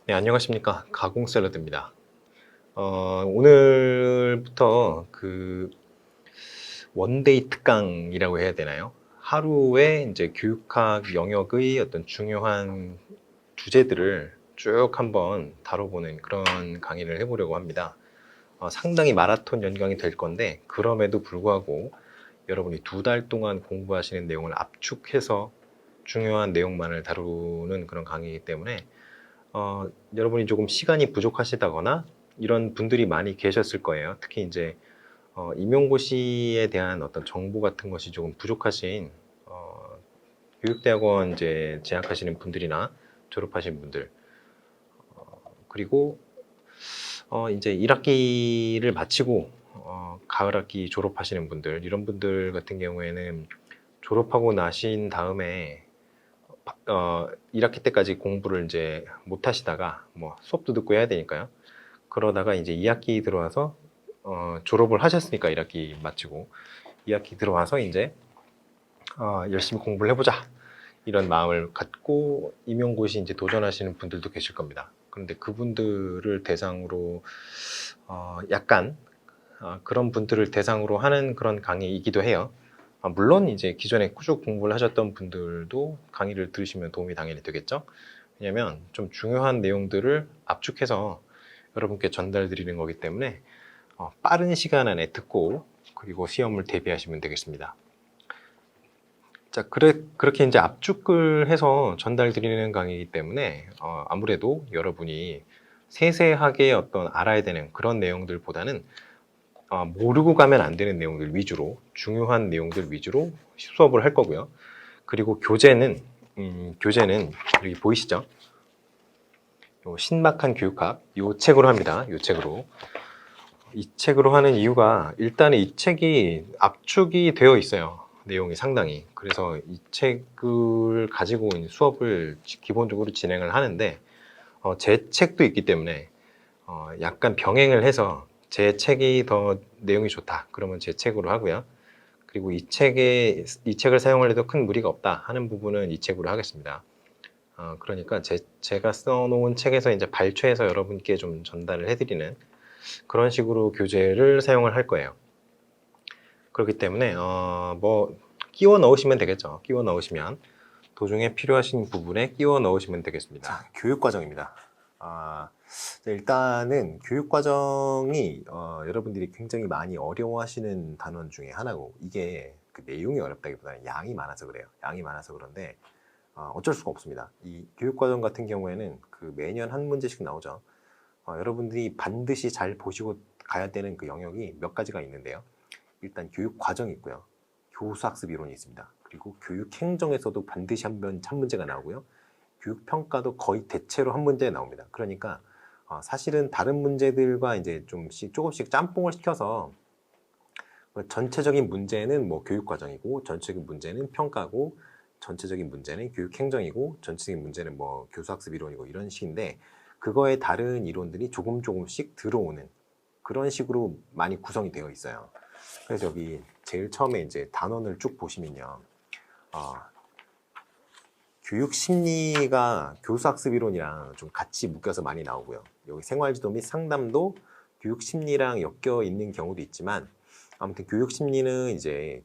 네, 안녕하십니까. 가공 샐러드입니다. 오늘부터 그 원데이 특강이라고 해야 되나요? 하루에 이제 교육학 영역의 어떤 중요한 주제들을 쭉 한번 다뤄보는 그런 강의를 해보려고 합니다. 상당히 마라톤 연강이 될 건데, 그럼에도 불구하고 여러분이 2달 동안 공부하시는 내용을 압축해서 중요한 내용만을 다루는 그런 강의이기 때문에 여러분이 조금 시간이 부족하시다거나 이런 분들이 많이 계셨을 거예요. 특히 이제 임용고시에 대한 어떤 정보 같은 것이 조금 부족하신 교육대학원 이제 재학하시는 분들이나 졸업하신 분들, 그리고 이제 1학기를 마치고 가을 학기 졸업하시는 분들, 이런 분들 같은 경우에는 졸업하고 나신 다음에 1학기 때까지 공부를 이제 못 하시다가 뭐 수업도 듣고 해야 되니까요. 그러다가 이제 2학기 들어와서 졸업을 하셨으니까 1학기 마치고 2학기 들어와서 이제 열심히 공부를 해보자 이런 마음을 갖고 임용고시 이제 도전하시는 분들도 계실 겁니다. 그런데 그분들을 대상으로 약간 그런 분들을 대상으로 하는 그런 강의이기도 해요. 물론 이제 기존에 꾸준히 공부를 하셨던 분들도 강의를 들으시면 도움이 당연히 되겠죠. 왜냐하면 좀 중요한 내용들을 압축해서 여러분께 전달 드리는 거기 때문에 빠른 시간 안에 듣고 그리고 시험을 대비하시면 되겠습니다. 자, 그렇게 이제 압축을 해서 전달 드리는 강의이기 때문에 아무래도 여러분이 세세하게 어떤 알아야 되는 그런 내용들보다는 모르고 가면 안 되는 내용들 위주로, 중요한 내용들 위주로 수업을 할 거고요. 그리고 교재는 여기 보이시죠? 요 신박한 교육학, 요 책으로 합니다. 요 책으로. 이 책으로 하는 이유가 일단 이 책이 압축이 되어 있어요. 내용이 상당히. 그래서 이 책을 가지고 수업을 기본적으로 진행을 하는데 제 책도 있기 때문에 약간 병행을 해서 제 책이 더 내용이 좋다. 그러면 제 책으로 하고요. 그리고 이 책을 사용을 해도 큰 무리가 없다 하는 부분은 이 책으로 하겠습니다. 그러니까 제가 써놓은 책에서 이제 발췌해서 여러분께 좀 전달을 해드리는 그런 식으로 교재를 사용을 할 거예요. 그렇기 때문에 뭐 끼워 넣으시면 되겠죠. 끼워 넣으시면 도중에 필요하신 부분에 끼워 넣으시면 되겠습니다. 자, 교육과정입니다. 일단은 교육과정이 여러분들이 굉장히 많이 어려워하시는 단원 중에 하나고, 이게 그 내용이 어렵다기보다는 양이 많아서 그래요. 양이 많아서 그런데 어쩔 수가 없습니다. 이 교육과정 같은 경우에는 그 매년 한 문제씩 나오죠. 여러분들이 반드시 잘 보시고 가야 되는 그 영역이 몇 가지가 있는데요. 일단 교육과정이 있고요. 교수학습 이론이 있습니다. 그리고 교육행정에서도 반드시 한 문제가 나오고요. 교육평가도 거의 대체로 한 문제 나옵니다. 그러니까 사실은 다른 문제들과 이제 조금씩 짬뽕을 시켜서 전체적인 문제는 뭐 교육과정이고, 전체적인 문제는 평가고, 전체적인 문제는 교육행정이고, 전체적인 문제는 뭐 교수학습 이론이고, 이런 식인데, 그거에 다른 이론들이 조금씩 들어오는 그런 식으로 많이 구성이 되어 있어요. 그래서 여기 제일 처음에 이제 단원을 쭉 보시면요. 교육심리가 교수학습 이론이랑 좀 같이 묶여서 많이 나오고요. 여기 생활지도 및 상담도 교육심리랑 엮여 있는 경우도 있지만, 아무튼 교육심리는 이제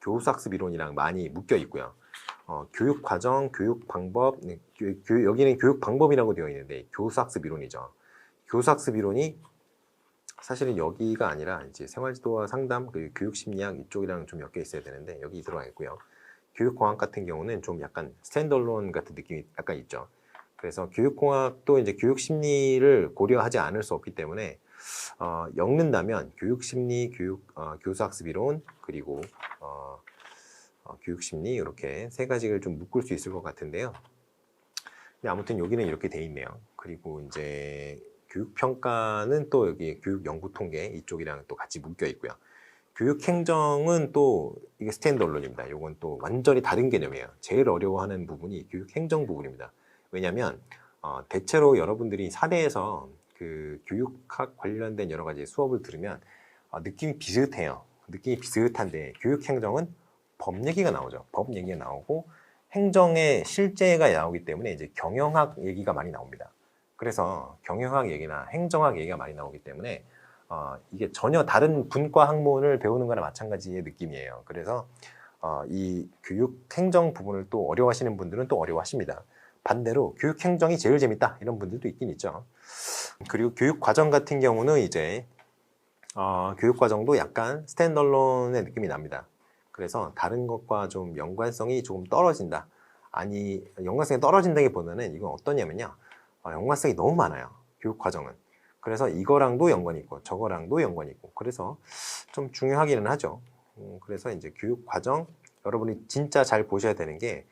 교수학습 이론이랑 많이 묶여 있고요. 교육과정, 교육방법, 여기는 교육방법이라고 되어 있는데 교수학습 이론이죠. 교수학습 이론이 사실은 여기가 아니라 이제 생활지도와 상담, 그리고 교육심리학 이쪽이랑 좀 엮여 있어야 되는데 여기 들어가 있고요. 교육공학 같은 경우는 좀 약간 스탠드얼론 같은 느낌이 약간 있죠. 그래서 교육공학도 이제 교육심리를 고려하지 않을 수 없기 때문에 엮는다면 교육심리, 교수학습 이론, 그리고 교육심리 이렇게 세 가지를 좀 묶을 수 있을 것 같은데요. 근데 아무튼 여기는 이렇게 돼 있네요. 그리고 이제 교육평가는 또 여기 교육연구통계 이쪽이랑 또 같이 묶여 있고요. 교육행정은 또 이게 스탠드얼론입니다. 이건 또 완전히 다른 개념이에요. 제일 어려워하는 부분이 교육행정 부분입니다. 왜냐하면 대체로 여러분들이 사대에서 그 교육학 관련된 여러 가지 수업을 들으면 느낌이 비슷해요. 느낌이 비슷한데 교육행정은 법 얘기가 나오죠. 법 얘기가 나오고 행정의 실제가 나오기 때문에 이제 경영학 얘기가 많이 나옵니다. 그래서 경영학 얘기나 행정학 얘기가 많이 나오기 때문에 이게 전혀 다른 분과 학문을 배우는 거나 마찬가지의 느낌이에요. 그래서 이 교육 행정 부분을 또 어려워하시는 분들은 또 어려워하십니다. 반대로 교육 행정이 제일 재밌다 이런 분들도 있긴 있죠. 그리고 교육 과정 같은 경우는 이제 교육 과정도 약간 스탠더론의 느낌이 납니다. 그래서 다른 것과 좀 연관성이 조금 떨어진다. 아니, 연관성이 떨어진다기보다는 이건 어떠냐면요. 연관성이 너무 많아요. 교육 과정은. 그래서 이거랑도 연관이 있고 저거랑도 연관이 있고 그래서 좀 중요하기는 하죠. 그래서 이제 교육 과정 여러분이 진짜 잘 보셔야 되는 게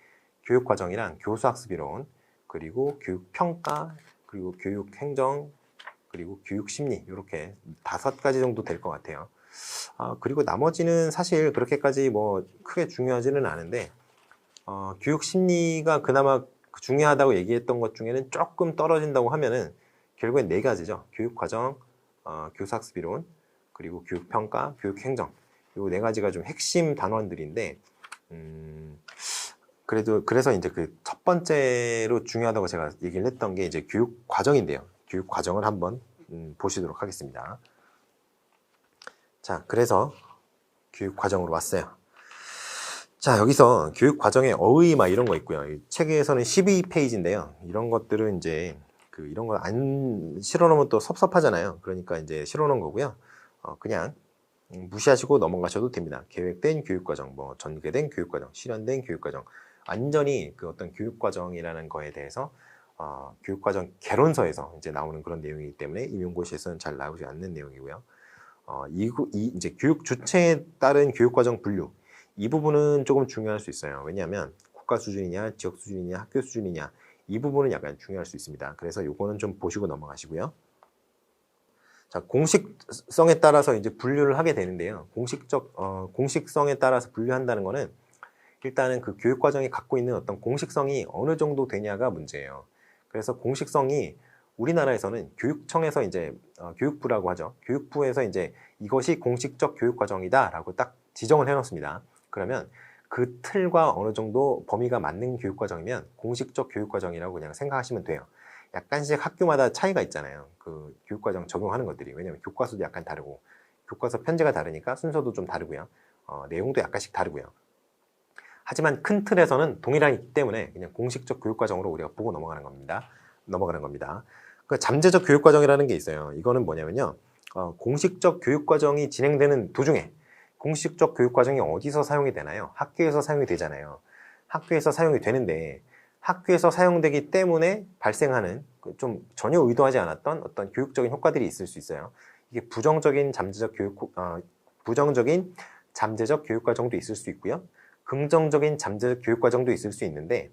교육 과정이랑 교수학습이론 그리고 교육 평가 그리고 교육 행정 그리고 교육 심리 이렇게 5가지 정도 될 것 같아요. 그리고 나머지는 사실 그렇게까지 뭐 크게 중요하지는 않은데 교육 심리가 그나마 중요하다고 얘기했던 것 중에는 조금 떨어진다고 하면은 결국엔 4가지죠. 교육 과정, 교수학습이론, 그리고 교육 평가, 교육 행정. 이 4가지가 좀 핵심 단원들인데 그래서 이제 그 첫 번째로 중요하다고 제가 얘기를 했던 게 이제 교육 과정인데요. 교육 과정을 한번 보시도록 하겠습니다. 자, 그래서 교육 과정으로 왔어요. 자, 여기서 교육 과정에 어의 막 이런 거 있고요. 이 책에서는 12페이지인데요. 이런 것들은 이제 이런 거 안 실어놓으면 또 섭섭하잖아요. 그러니까 이제 실어놓은 거고요. 그냥 무시하시고 넘어가셔도 됩니다. 계획된 교육과정, 뭐 전개된 교육과정, 실현된 교육과정. 완전히 그 어떤 교육과정이라는 거에 대해서 교육과정 개론서에서 이제 나오는 그런 내용이기 때문에 임용고시에서는 잘 나오지 않는 내용이고요. 이제 교육 주체에 따른 교육과정 분류. 이 부분은 조금 중요할 수 있어요. 왜냐하면 국가 수준이냐, 지역 수준이냐, 학교 수준이냐 이 부분은 약간 중요할 수 있습니다. 그래서 요거는 좀 보시고 넘어가시고요. 자, 공식성에 따라서 이제 분류를 하게 되는데요. 공식성에 따라서 분류한다는 거는 일단은 그 교육과정이 갖고 있는 어떤 공식성이 어느 정도 되냐가 문제예요. 그래서 공식성이 우리나라에서는 교육청에서 이제 교육부라고 하죠. 교육부에서 이제 이것이 공식적 교육과정이다라고 딱 지정을 해놓습니다. 그러면 그 틀과 어느 정도 범위가 맞는 교육과정이면 공식적 교육과정이라고 그냥 생각하시면 돼요. 약간씩 학교마다 차이가 있잖아요. 그 교육과정 적용하는 것들이. 왜냐하면 교과서도 약간 다르고 교과서 편제가 다르니까 순서도 좀 다르고요. 내용도 약간씩 다르고요. 하지만 큰 틀에서는 동일하기 때문에 그냥 공식적 교육과정으로 우리가 보고 넘어가는 겁니다. 그 잠재적 교육과정이라는 게 있어요. 이거는 뭐냐면요. 공식적 교육과정이 진행되는 도중에 공식적 교육과정이 어디서 사용이 되나요? 학교에서 사용이 되잖아요. 학교에서 사용이 되는데 학교에서 사용되기 때문에 발생하는 좀 전혀 의도하지 않았던 어떤 교육적인 효과들이 있을 수 있어요. 이게 부정적인 잠재적 교육과정도 있을 수 있고요. 긍정적인 잠재적 교육과정도 있을 수 있는데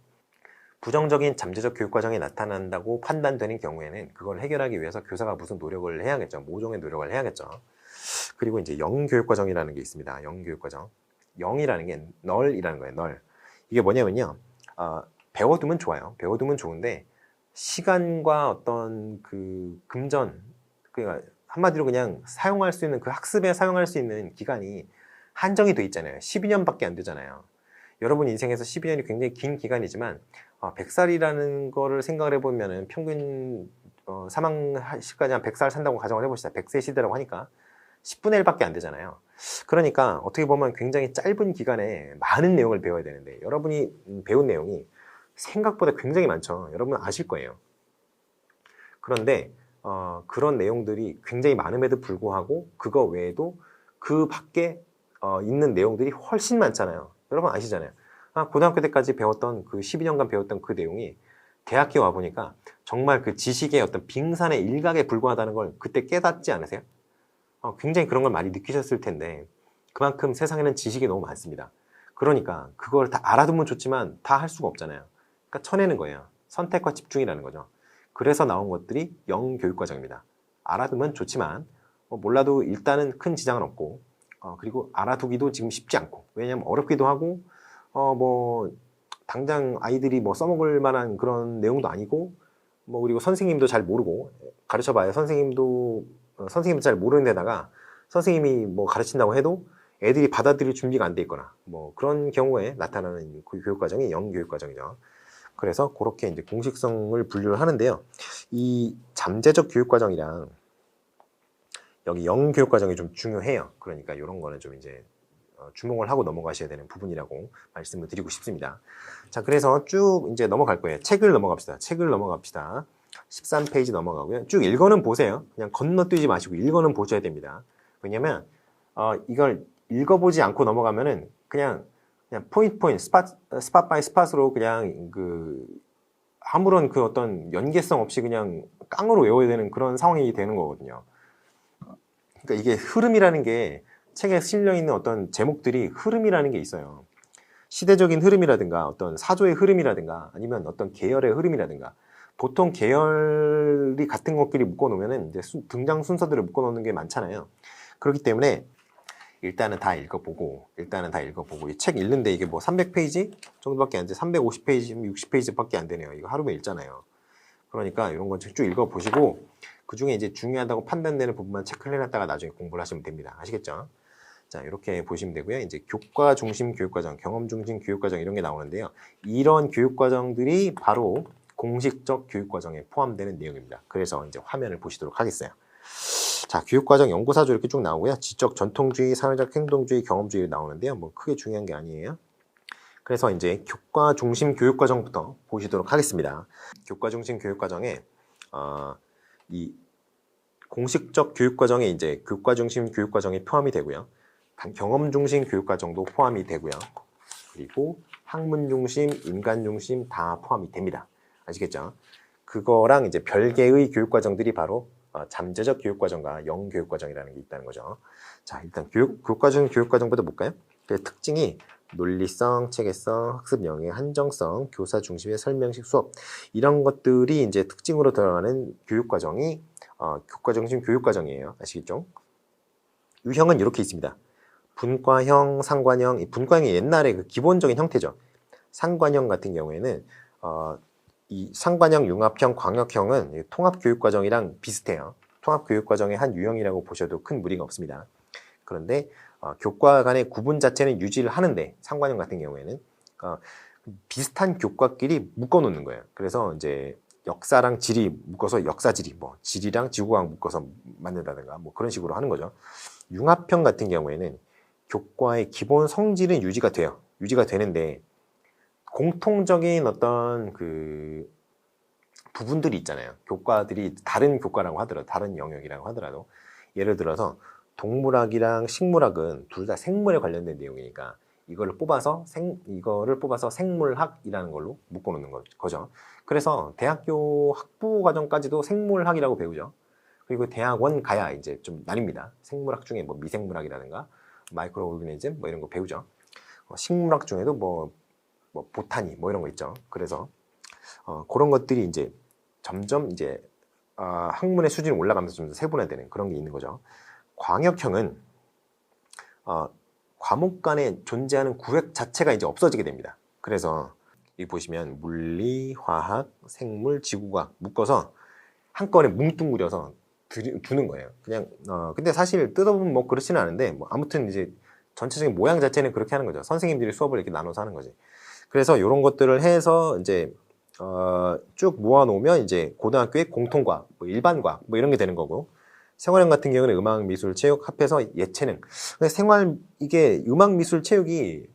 부정적인 잠재적 교육과정이 나타난다고 판단되는 경우에는 그걸 해결하기 위해서 교사가 무슨 노력을 해야겠죠. 모종의 노력을 해야겠죠. 그리고 이제 영교육과정이라는 게 있습니다. 영교육과정. 영이라는 게 널이라는 거예요. 널. 이게 뭐냐면요. 배워두면 좋아요. 배워두면 좋은데 시간과 어떤 그 금전, 그러니까 한마디로 그냥 사용할 수 있는 그 학습에 사용할 수 있는 기간이 한정이 돼 있잖아요. 12년밖에 안 되잖아요. 여러분 인생에서 12년이 굉장히 긴 기간이지만 100살이라는 거를 생각을 해보면은 평균 사망 시까지 한 100살 산다고 가정을 해봅시다. 100세 시대라고 하니까 10분의 1밖에 안 되잖아요. 그러니까 어떻게 보면 굉장히 짧은 기간에 많은 내용을 배워야 되는데 여러분이 배운 내용이 생각보다 굉장히 많죠. 여러분 아실 거예요. 그런데 그런 내용들이 굉장히 많음에도 불구하고 그거 외에도 그 밖에 있는 내용들이 훨씬 많잖아요. 여러분 아시잖아요. 고등학교 때까지 배웠던 그 12년간 배웠던 그 내용이 대학교 와보니까 정말 그 지식의 어떤 빙산의 일각에 불과하다는 걸 그때 깨닫지 않으세요? 굉장히 그런 걸 많이 느끼셨을 텐데 그만큼 세상에는 지식이 너무 많습니다. 그러니까 그걸 다 알아두면 좋지만 다 할 수가 없잖아요. 그러니까 쳐내는 거예요. 선택과 집중이라는 거죠. 그래서 나온 것들이 영교육과정입니다. 알아두면 좋지만 몰라도 일단은 큰 지장은 없고 그리고 알아두기도 지금 쉽지 않고 왜냐하면 어렵기도 하고 뭐 당장 아이들이 뭐 써먹을 만한 그런 내용도 아니고 뭐 그리고 선생님도 잘 모르고 가르쳐봐야 선생님도 잘 모르는 데다가 선생님이 뭐 가르친다고 해도 애들이 받아들일 준비가 안 돼 있거나 뭐 그런 경우에 나타나는 그 교육과정이 영교육과정이죠. 그래서 그렇게 이제 공식성을 분류를 하는데요. 이 잠재적 교육과정이랑 여기 영교육과정이 좀 중요해요. 그러니까 이런 거는 좀 이제 주목을 하고 넘어가셔야 되는 부분이라고 말씀을 드리고 싶습니다. 자, 그래서 쭉 이제 넘어갈 거예요. 책을 넘어갑시다. 13페이지 넘어가고요. 쭉 읽어는 보세요. 그냥 건너뛰지 마시고 읽어는 보셔야 됩니다. 왜냐면 이걸 읽어보지 않고 넘어가면은 그냥 포인트, 스팟 바이 스팟으로 그냥 그 아무런 그 어떤 연계성 없이 그냥 깡으로 외워야 되는 그런 상황이 되는 거거든요. 그러니까 이게 흐름이라는 게 책에 실려 있는 어떤 제목들이 흐름이라는 게 있어요. 시대적인 흐름이라든가 어떤 사조의 흐름이라든가 아니면 어떤 계열의 흐름이라든가 보통 계열이 같은 것끼리 묶어놓으면 이제 등장 순서들을 묶어놓는 게 많잖아요. 그렇기 때문에 일단은 다 읽어보고 이 책 읽는데 이게 뭐 300페이지 정도밖에 안 돼, 350페이지, 60페이지밖에 안 되네요. 이거 하루에 읽잖아요. 그러니까 이런 거 쭉 읽어보시고 그 중에 이제 중요하다고 판단되는 부분만 체크를 해놨다가 나중에 공부를 하시면 됩니다. 아시겠죠? 자, 이렇게 보시면 되고요. 이제 교과 중심 교육과정, 경험 중심 교육과정 이런 게 나오는데요. 이런 교육과정들이 바로 공식적 교육과정에 포함되는 내용입니다. 그래서 이제 화면을 보시도록 하겠어요. 자, 교육과정 연구사조 이렇게 쭉 나오고요. 지적 전통주의, 사회적 행동주의, 경험주의 나오는데요. 뭐 크게 중요한 게 아니에요. 그래서 이제 교과 중심 교육과정부터 보시도록 하겠습니다. 교과 중심 교육과정에 이 공식적 교육과정에 이제 교과 중심 교육과정이 포함이 되고요. 경험 중심 교육과정도 포함이 되고요. 그리고 학문 중심, 인간 중심 다 포함이 됩니다. 아시겠죠? 그거랑 이제 별개의 교육과정들이 바로 잠재적 교육과정과 영교육과정이라는 게 있다는 거죠. 자, 일단 교과 중심 교육과정부터 볼까요? 그 특징이 논리성, 체계성, 학습 영역, 한정성, 교사 중심의 설명식 수업 이런 것들이 이제 특징으로 들어가는 교육과정이 교과 중심 교육과정이에요. 아시겠죠? 유형은 이렇게 있습니다. 분과형, 상관형, 이 분과형이 옛날에 그 기본적인 형태죠. 상관형 같은 경우에는 이 상관형, 융합형, 광역형은 통합교육과정이랑 비슷해요. 통합교육과정의 한 유형이라고 보셔도 큰 무리가 없습니다. 그런데 교과 간의 구분 자체는 유지를 하는데 상관형 같은 경우에는 비슷한 교과끼리 묶어놓는 거예요. 그래서 이제 역사랑 지리 묶어서 역사지리, 뭐 지리랑 지구과학 묶어서 만든다든가 뭐 그런 식으로 하는 거죠. 융합형 같은 경우에는 교과의 기본 성질은 유지가 돼요. 유지가 되는데 공통적인 어떤 그 부분들이 있잖아요. 교과들이 다른 교과라고 하더라도 다른 영역이라고 하더라도 예를 들어서 동물학이랑 식물학은 둘 다 생물에 관련된 내용이니까 이거를 뽑아서 생물학이라는 걸로 묶어놓는 거죠. 그래서 대학교 학부 과정까지도 생물학이라고 배우죠. 그리고 대학원 가야 이제 좀 나뉩니다. 생물학 중에 뭐 미생물학이라든가 마이크로 오르가니즘 뭐 이런 거 배우죠. 식물학 중에도 뭐 보타니 뭐 이런 거 있죠. 그래서 그런 것들이 이제 점점 이제 학문의 수준이 올라가면서 좀 더 세분화되는 그런 게 있는 거죠. 광역형은 과목 간에 존재하는 구획 자체가 이제 없어지게 됩니다. 그래서 여기 보시면 물리, 화학, 생물, 지구과학 묶어서 한꺼번에 뭉뚱그려서 두는 거예요. 그냥 근데 사실 뜯어보면 뭐 그렇지는 않은데 뭐 아무튼 이제 전체적인 모양 자체는 그렇게 하는 거죠. 선생님들이 수업을 이렇게 나눠서 하는 거지. 그래서 이런 것들을 해서 이제 쭉 모아놓으면 이제 고등학교의 공통과학, 뭐 일반과학 뭐 이런 게 되는 거고 생활형 같은 경우는 음악, 미술, 체육 합해서 예체능. 근데 이게 음악, 미술, 체육이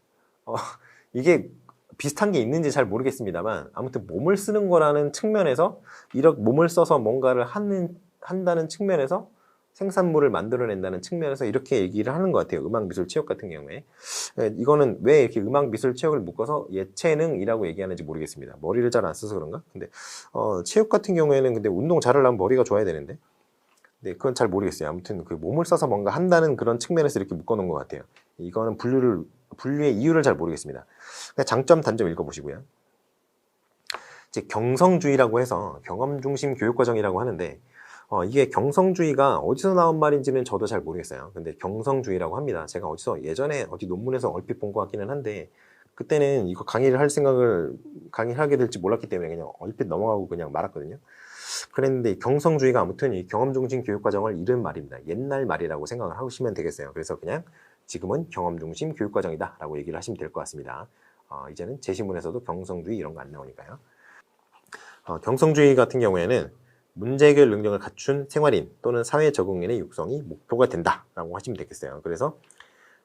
이게 비슷한 게 있는지 잘 모르겠습니다만 아무튼 몸을 쓰는 거라는 측면에서 이렇게 몸을 써서 뭔가를 한다는 측면에서 생산물을 만들어낸다는 측면에서 이렇게 얘기를 하는 것 같아요. 음악, 미술, 체육 같은 경우에. 이거는 왜 이렇게 음악, 미술, 체육을 묶어서 예체능이라고 얘기하는지 모르겠습니다. 머리를 잘 안 써서 그런가? 근데 체육 같은 경우에는 근데 운동 잘하려면 머리가 좋아야 되는데 네, 그건 잘 모르겠어요. 아무튼 그 몸을 써서 뭔가 한다는 그런 측면에서 이렇게 묶어놓은 것 같아요. 이거는 분류의 이유를 잘 모르겠습니다. 장점, 단점 읽어보시고요. 이제 경성주의라고 해서 경험 중심 교육과정이라고 하는데 이게 경성주의가 어디서 나온 말인지는 저도 잘 모르겠어요. 근데 경성주의라고 합니다. 제가 어디서 예전에 어디 논문에서 얼핏 본 것 같기는 한데 그때는 이거 강의를 하게 될지 몰랐기 때문에 그냥 얼핏 넘어가고 그냥 말았거든요. 그랬는데 경성주의가 아무튼 이 경험 중심 교육과정을 잃은 말입니다. 옛날 말이라고 생각을 하시면 되겠어요. 그래서 그냥 지금은 경험 중심 교육과정이다 라고 얘기를 하시면 될 것 같습니다. 이제는 제시문에서도 경성주의 이런 거 안 나오니까요. 경성주의 같은 경우에는 문제 해결 능력을 갖춘 생활인 또는 사회 적응인의 육성이 목표가 된다라고 하시면 되겠어요. 그래서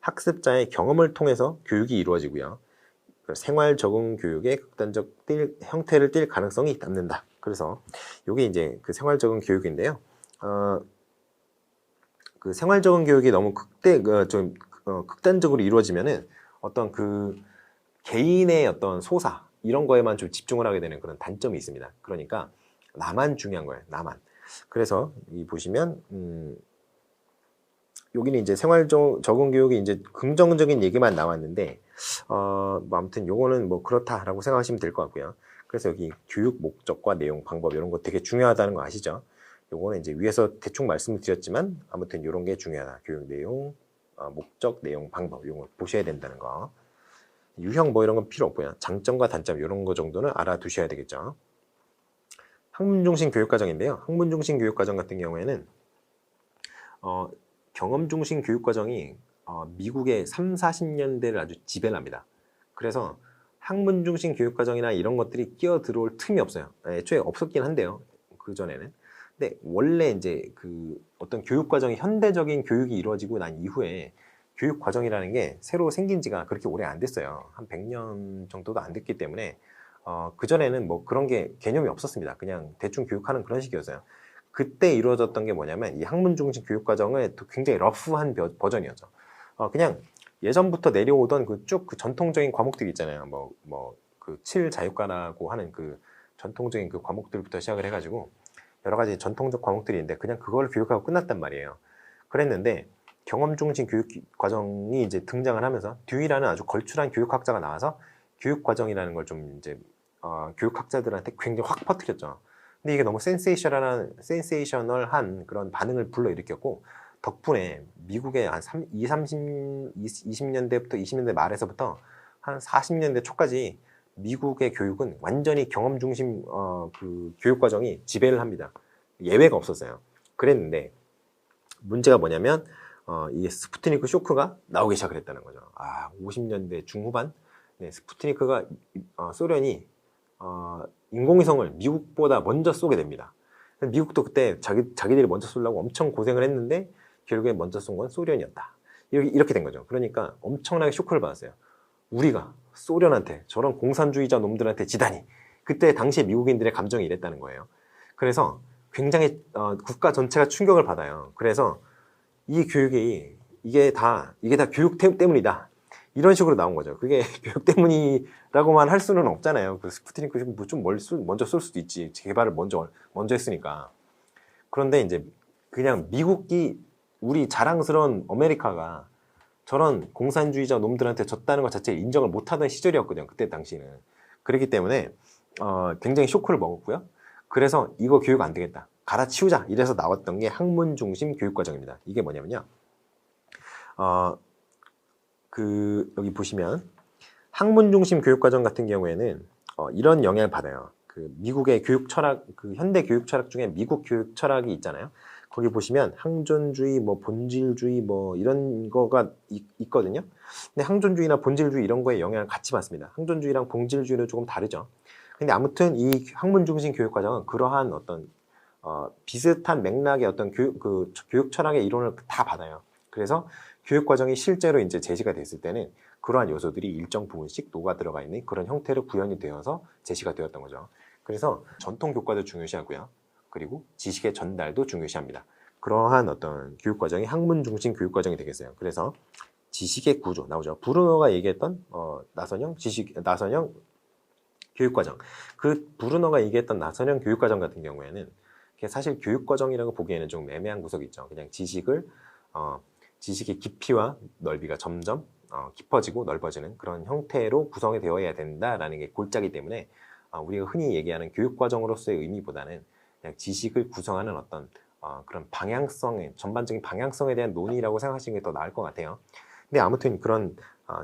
학습자의 경험을 통해서 교육이 이루어지고요. 생활 적응 교육의 극단적 형태를 띌 가능성이 남는다. 그래서 이게 이제 그 생활 적응 교육인데요. 그 생활 적응 교육이 너무 극단적으로 이루어지면은 어떤 그 개인의 어떤 소사 이런 거에만 좀 집중을 하게 되는 그런 단점이 있습니다. 그러니까 나만 중요한 거예요. 나만. 그래서 이 보시면 여기는 이제 생활 적응 교육이 이제 긍정적인 얘기만 나왔는데 뭐 아무튼 요거는 뭐 그렇다라고 생각하시면 될 것 같고요. 그래서 여기 교육 목적과 내용, 방법 이런 거 되게 중요하다는 거 아시죠? 요거는 이제 위에서 대충 말씀을 드렸지만 아무튼 요런 게 중요하다. 교육 내용, 목적, 내용, 방법 이런 거 보셔야 된다는 거. 유형 뭐 이런 건 필요 없고요. 장점과 단점 이런 거 정도는 알아두셔야 되겠죠. 학문 중심 교육과정인데요. 학문 중심 교육과정 같은 경우에는 경험 중심 교육과정이 미국의 3, 40년대를 아주 지배를 합니다. 그래서 학문 중심 교육과정이나 이런 것들이 끼어 들어올 틈이 없어요. 애초에 없었긴 한데요. 그전에는. 근데 원래 이제 그 어떤 교육과정이 현대적인 교육이 이루어지고 난 이후에 교육과정이라는 게 새로 생긴 지가 그렇게 오래 안 됐어요. 한 100년 정도도 안 됐기 때문에 그전에는 뭐 그런 게 개념이 없었습니다. 그냥 대충 교육하는 그런 식이었어요. 그때 이루어졌던 게 뭐냐면 이 학문 중심 교육과정의 굉장히 러프한 버전이었죠. 그냥 예전부터 내려오던 그 쭉 그 전통적인 과목들이 있잖아요. 그 7자유과라고 하는 그 전통적인 그 과목들부터 시작을 해가지고 여러 가지 전통적 과목들이 있는데 그냥 그걸 교육하고 끝났단 말이에요. 그랬는데 경험 중심 교육 과정이 이제 등장을 하면서 듀이라는 아주 걸출한 교육학자가 나와서 교육 과정이라는 걸 좀 이제 교육학자들한테 굉장히 확 퍼뜨렸죠. 근데 이게 너무 센세이셔널한 그런 반응을 불러일으켰고 덕분에 미국의 한 20년대부터 20년대 말에서부터 한 40년대 초까지 미국의 교육은 완전히 경험 중심 그 교육 과정이 지배를 합니다. 예외가 없었어요. 그랬는데 문제가 뭐냐면 이 스푸트니크 쇼크가 나오기 시작을 했다는 거죠. 50년대 중후반 스푸트니크가 소련이 인공위성을 미국보다 먼저 쏘게 됩니다. 미국도 그때 자기들이 먼저 쏘려고 엄청 고생을 했는데 결국에 먼저 쏜 건 소련이었다. 이렇게 된 거죠. 그러니까 엄청나게 쇼크를 받았어요. 우리가 소련한테 저런 공산주의자 놈들한테 지다니. 그때 당시에 미국인들의 감정이 이랬다는 거예요. 그래서 굉장히 국가 전체가 충격을 받아요. 그래서 이 교육이 이게 다 교육 때문이다. 이런 식으로 나온 거죠. 그게 교육 때문이라고만 할 수는 없잖아요. 그 스푸트니크 좀 먼저 쏠 수도 있지. 개발을 먼저 했으니까. 그런데 이제 그냥 미국이 우리 자랑스러운 아메리카가 저런 공산주의자 놈들한테 졌다는 것 자체를 인정을 못하던 시절이었거든요. 그때 당시는. 그렇기 때문에 굉장히 쇼크를 먹었고요. 그래서 이거 교육 안 되겠다. 갈아치우자. 이래서 나왔던 게 학문 중심 교육과정입니다. 이게 뭐냐면요. 여기 보시면 학문 중심 교육과정 같은 경우에는 이런 영향을 받아요. 그 미국의 교육 철학, 그 현대 교육 철학 중에 미국 교육 철학이 있잖아요. 거기 보시면 항존주의, 본질주의, 이런 거가 있거든요. 근데 항존주의나 본질주의 이런 거에 영향을 같이 받습니다. 항존주의랑 본질주의는 조금 다르죠. 근데 아무튼 이 학문 중심 교육과정은 그러한 어떤 비슷한 맥락의 어떤 교육 철학의 이론을 다 받아요. 그래서 교육 과정이 실제로 이제 제시가 됐을 때는 그러한 요소들이 일정 부분씩 녹아 들어가 있는 그런 형태로 구현이 되어서 제시가 되었던 거죠. 그래서 전통 교과도 중요시하고요. 그리고 지식의 전달도 중요시합니다. 그러한 어떤 교육 과정이 학문 중심 교육 과정이 되겠어요. 그래서 지식의 구조 나오죠. 브루너가 얘기했던 나선형 교육 과정. 그 브루너가 얘기했던 나선형 교육 과정 같은 경우에는 사실 교육 과정이라고 보기에는 좀 애매한 구석이 있죠. 그냥 지식의 깊이와 넓이가 점점 깊어지고 넓어지는 그런 형태로 구성이 되어야 된다라는 게 골자기 때문에 우리가 흔히 얘기하는 교육과정으로서의 의미보다는 그냥 지식을 구성하는 어떤 그런 전반적인 방향성에 대한 논의라고 생각하시는 게 더 나을 것 같아요. 근데 아무튼 그런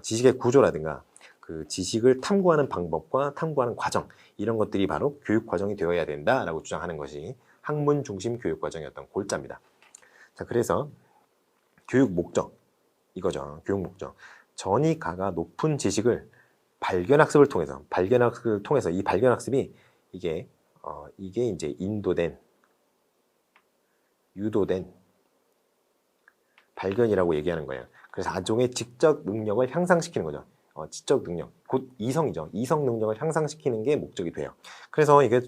지식의 구조라든가 그 지식을 탐구하는 방법과 탐구하는 과정 이런 것들이 바로 교육과정이 되어야 된다라고 주장하는 것이 학문 중심 교육과정의 어떤 골자입니다. 자, 그래서 교육 목적, 이거죠. 교육 목적. 전이가가 높은 지식을 발견학습을 통해서 이 발견학습이 이게 이제 유도된 발견이라고 얘기하는 거예요. 그래서 아종의 지적 능력을 향상시키는 거죠. 지적 능력, 곧 이성이죠. 이성 능력을 향상시키는 게 목적이 돼요. 그래서 이게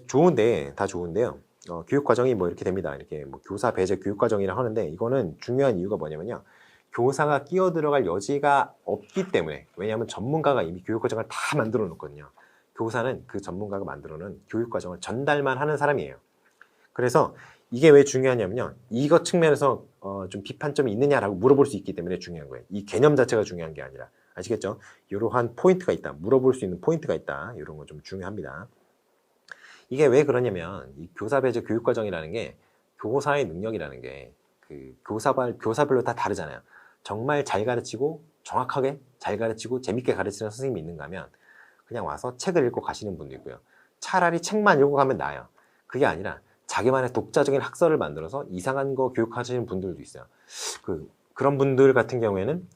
다 좋은데요. 교육 과정이 뭐 이렇게 됩니다. 이렇게 뭐 교사 배제 교육 과정이라 하는데 이거는 중요한 이유가 뭐냐면요. 교사가 끼어 들어갈 여지가 없기 때문에, 왜냐하면 전문가가 이미 교육 과정을 다 만들어 놓거든요. 교사는 그 전문가가 만들어 놓은 교육 과정을 전달만 하는 사람이에요. 그래서 이게 왜 중요하냐면요. 이것 측면에서 좀 비판점이 있느냐라고 물어볼 수 있기 때문에 중요한 거예요. 이 개념 자체가 중요한 게 아니라. 아시겠죠? 이러한 포인트가 있다. 물어볼 수 있는 포인트가 있다. 이런 거 좀 중요합니다. 이게 왜 그러냐면 이 교사 배제 교육 과정이라는 게 교사의 능력이라는 게 그 교사별로 다 다르잖아요. 정말 잘 가르치고 정확하게 잘 가르치고 재밌게 가르치는 선생님이 있는가 하면 그냥 와서 책을 읽고 가시는 분도 있고요. 차라리 책만 읽고 가면 나아요. 그게 아니라 자기만의 독자적인 학설을 만들어서 이상한 거 교육하시는 분들도 있어요. 그런 분들 같은 경우에는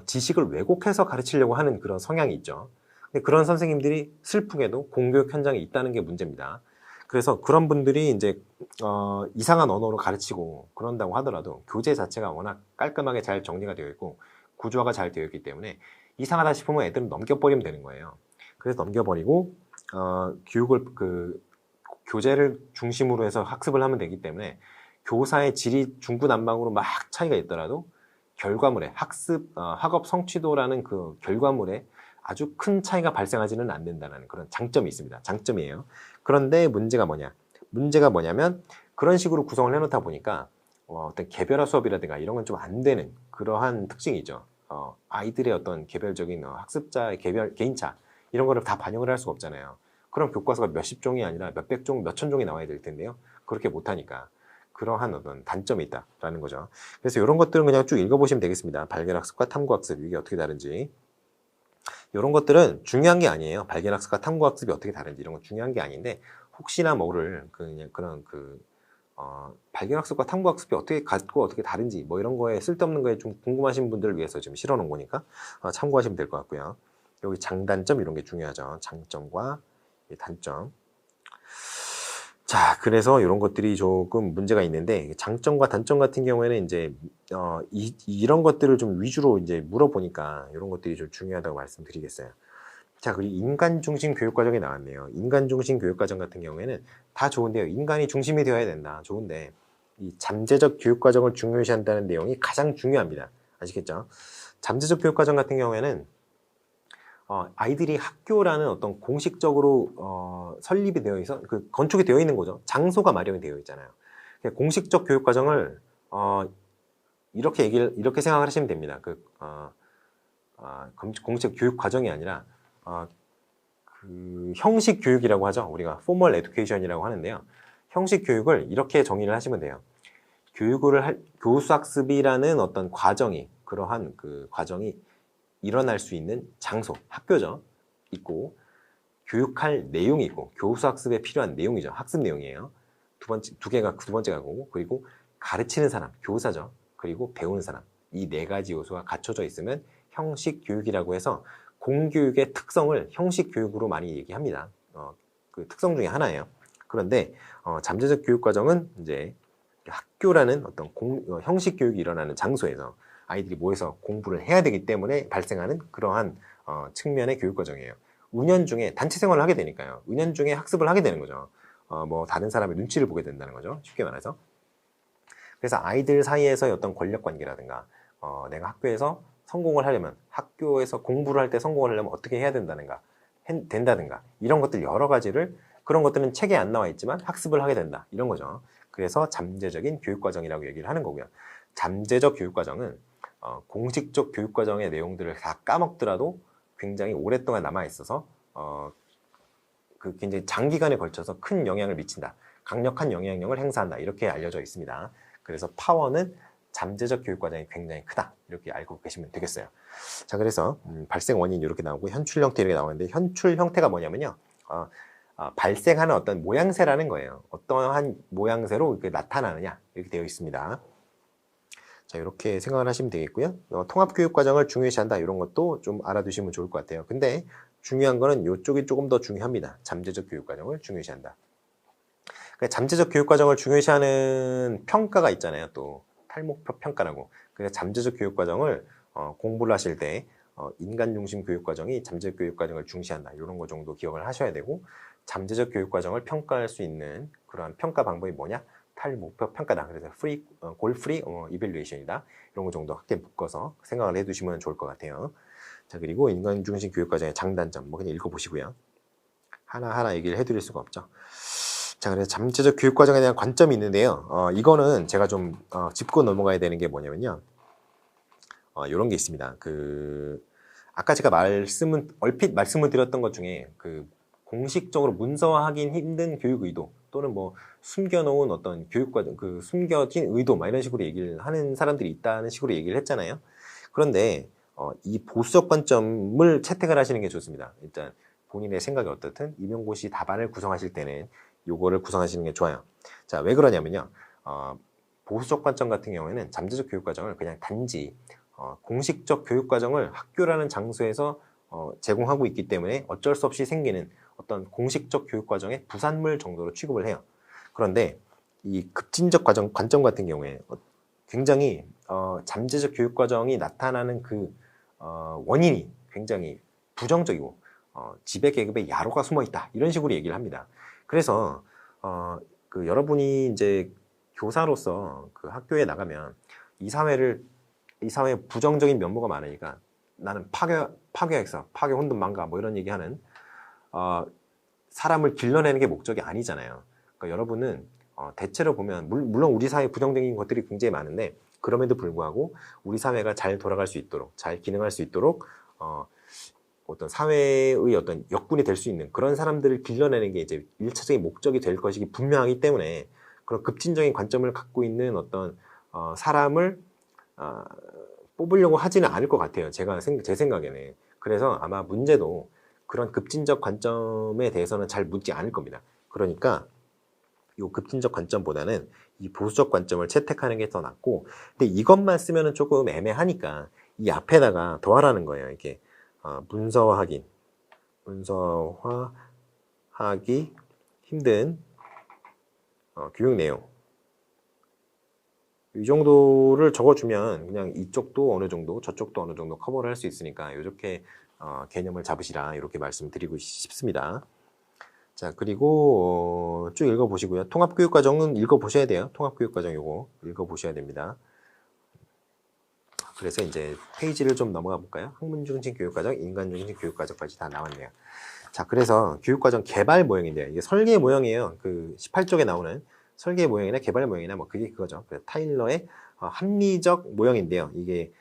지식을 왜곡해서 가르치려고 하는 그런 성향이 있죠. 근데 그런 선생님들이 슬프게도 공교육 현장에 있다는 게 문제입니다. 그래서 그런 분들이 이제 이상한 언어로 가르치고 그런다고 하더라도 교재 자체가 워낙 깔끔하게 잘 정리가 되어 있고 구조화가 잘 되어 있기 때문에 이상하다 싶으면 애들은 넘겨버리면 되는 거예요. 그래서 넘겨버리고 교육을 교재를 중심으로 해서 학습을 하면 되기 때문에 교사의 질이 중구난방으로 막 차이가 있더라도 결과물에 학업 성취도라는 그 결과물에 아주 큰 차이가 발생하지는 않는다는 그런 장점이 있습니다. 장점이에요. 그런데 문제가 뭐냐면 그런 식으로 구성을 해놓다 보니까 어떤 개별화 수업이라든가 이런 건 좀 안 되는 그러한 특징이죠. 아이들의 어떤 개별적인 학습자의 개인차 이런 거를 다 반영을 할 수가 없잖아요. 그럼 교과서가 몇십 종이 아니라 몇백 종, 몇천 종이 나와야 될 텐데요. 그렇게 못하니까 그러한 어떤 단점이 있다라는 거죠. 그래서 이런 것들은 그냥 쭉 읽어보시면 되겠습니다. 발견학습과 탐구학습 이게 어떻게 다른지. 이런 것들은 중요한 게 아니에요. 발견학습과 탐구학습이 어떻게 다른지 이런 건 중요한 게 아닌데 혹시나 모를 발견학습과 탐구학습이 어떻게 같고 어떻게 다른지 뭐 이런 거에 쓸데없는 거에 좀 궁금하신 분들을 위해서 지금 실어놓은 거니까 참고하시면 될 것 같고요. 여기 장단점 이런 게 중요하죠. 장점과 단점. 자, 그래서 이런 것들이 조금 문제가 있는데 장점과 단점 같은 경우에는 이제 이런 것들을 좀 위주로 이제 물어보니까 이런 것들이 좀 중요하다고 말씀드리겠어요. 자, 그리고 인간 중심 교육 과정이 나왔네요. 인간 중심 교육 과정 같은 경우에는 다 좋은데요. 인간이 중심이 되어야 된다. 좋은데 이 잠재적 교육 과정을 중요시한다는 내용이 가장 중요합니다. 아시겠죠? 잠재적 교육 과정 같은 경우에는 아이들이 학교라는 어떤 공식적으로 설립이 되어 있어 건축이 되어 있는 거죠. 장소가 마련이 되어 있잖아요. 공식적 교육 과정을 이렇게 생각을 하시면 됩니다. 공식 교육 과정이 아니라 형식 교육이라고 하죠. 우리가 포멀 에듀케이션이라고 하는데요. 형식 교육을 이렇게 정의를 하시면 돼요. 교수학습이라는 어떤 과정이 그러한 그 과정이 일어날 수 있는 장소, 학교죠. 있고 교육할 내용이 있고 교수학습에 필요한 내용이죠. 학습 내용이에요. 두 번째가 고고 그리고 가르치는 사람, 교사죠. 그리고 배우는 사람. 이 네 가지 요소가 갖춰져 있으면 형식 교육이라고 해서 공교육의 특성을 형식 교육으로 많이 얘기합니다. 그 특성 중에 하나예요. 그런데 잠재적 교육 과정은 이제 학교라는 어떤 형식 교육이 일어나는 장소에서 아이들이 모여서 공부를 해야 되기 때문에 발생하는 그러한 측면의 교육 과정이에요. 은연중에 단체 생활을 하게 되니까요. 은연중에 학습을 하게 되는 거죠. 뭐 다른 사람의 눈치를 보게 된다는 거죠. 쉽게 말해서. 그래서 아이들 사이에서의 어떤 권력 관계라든가 내가 학교에서 성공을 하려면 학교에서 공부를 할 때 성공을 하려면 어떻게 해야 된다든가 이런 것들 여러 가지를 그런 것들은 책에 안 나와 있지만 학습을 하게 된다. 이런 거죠. 그래서 잠재적인 교육 과정이라고 얘기를 하는 거고요. 잠재적 교육 과정은 공식적 교육 과정의 내용들을 다 까먹더라도 굉장히 오랫동안 남아 있어서 굉장히 장기간에 걸쳐서 큰 영향을 미친다. 강력한 영향력을 행사한다. 이렇게 알려져 있습니다. 그래서 파워는 잠재적 교육 과정이 굉장히 크다. 이렇게 알고 계시면 되겠어요. 자, 그래서 발생 원인 이렇게 나오고 현출 형태 이렇게 나오는데 현출 형태가 뭐냐면요. 발생하는 어떤 모양새라는 거예요. 어떠한 모양새로 이렇게 나타나느냐 이렇게 되어 있습니다. 자, 이렇게 생각을 하시면 되겠고요. 통합교육과정을 중요시한다. 이런 것도 좀 알아두시면 좋을 것 같아요. 근데 중요한 거는 이쪽이 조금 더 중요합니다. 잠재적 교육과정을 중요시한다. 그러니까 잠재적 교육과정을 중요시하는 평가가 있잖아요. 또 탈목표 평가라고. 그래서 잠재적 교육과정을 공부를 하실 때 인간중심 교육과정이 잠재적 교육과정을 중시한다. 이런 거 정도 기억을 하셔야 되고, 잠재적 교육과정을 평가할 수 있는 그러한 평가 방법이 뭐냐? 탈목표 평가다. 그래서 골 프리 이밸루에이션이다. 이런 거 정도 함께 묶어서 생각을 해두시면 좋을 것 같아요. 자, 그리고 인간중심 교육과정의 장단점 뭐 그냥 읽어보시고요. 하나하나 얘기를 해드릴 수가 없죠. 자, 그래서 잠재적 교육과정에 대한 관점이 있는데요. 이거는 제가 좀 짚고 넘어가야 되는 게 뭐냐면요. 이런 게 있습니다. 아까 제가 얼핏 말씀을 드렸던 것 중에 공식적으로 문서화하기 힘든 교육 의도 또는 뭐 숨겨놓은 어떤 교육과정, 숨겨진 의도 막 이런 식으로 얘기를 하는 사람들이 있다는 식으로 얘기를 했잖아요. 그런데 이 보수적 관점을 채택을 하시는 게 좋습니다. 일단 본인의 생각이 어떻든 임용고시 답안을 구성하실 때는 요거를 구성하시는 게 좋아요. 자, 왜 그러냐면요. 보수적 관점 같은 경우에는 잠재적 교육과정을 그냥 단지 공식적 교육과정을 학교라는 장소에서 제공하고 있기 때문에 어쩔 수 없이 생기는 어떤 공식적 교육과정의 부산물 정도로 취급을 해요. 그런데 이 급진적 관점 같은 경우에 굉장히 잠재적 교육과정이 나타나는 원인이 굉장히 부정적이고 지배계급의 야로가 숨어있다 이런 식으로 얘기를 합니다. 그래서 여러분이 이제 교사로서 학교에 나가면 이 사회에 부정적인 면모가 많으니까 나는 파괴했어, 파괴 혼돈 망가 뭐 이런 얘기하는 사람을 길러내는 게 목적이 아니잖아요. 그러니까 여러분은 대체로 보면 물론 우리 사회에 부정적인 것들이 굉장히 많은데 그럼에도 불구하고 우리 사회가 잘 돌아갈 수 있도록 잘 기능할 수 있도록 어떤 사회의 어떤 역군이 될 수 있는 그런 사람들을 길러내는 게 이제 1차적인 목적이 될 것이기 분명하기 때문에 그런 급진적인 관점을 갖고 있는 어떤 사람을 뽑으려고 하지는 않을 것 같아요. 제 생각에는. 그래서 아마 문제도 그런 급진적 관점에 대해서는 잘 묻지 않을 겁니다. 그러니까 이 급진적 관점보다는 이 보수적 관점을 채택하는 게 더 낫고, 근데 이것만 쓰면은 조금 애매하니까 이 앞에다가 더하라는 거예요. 이게 문서화하기 힘든 교육 내용. 이 정도를 적어주면 그냥 이쪽도 어느 정도 저쪽도 어느 정도 커버를 할 수 있으니까 이렇게 개념을 잡으시라 이렇게 말씀드리고 싶습니다. 자, 그리고 쭉 읽어보시고요. 통합교육과정은 읽어보셔야 돼요. 통합교육과정 요거 읽어보셔야 됩니다. 그래서 이제 페이지를 좀 넘어가 볼까요? 학문중심 교육과정, 인간중심 교육과정까지 다 나왔네요. 자, 그래서 교육과정 개발 모형인데요. 이게 설계 모형이에요. 18쪽에 나오는 설계 모형이나 개발 모형이나 뭐 그거죠. 타일러의 합리적 모형인데요. 이게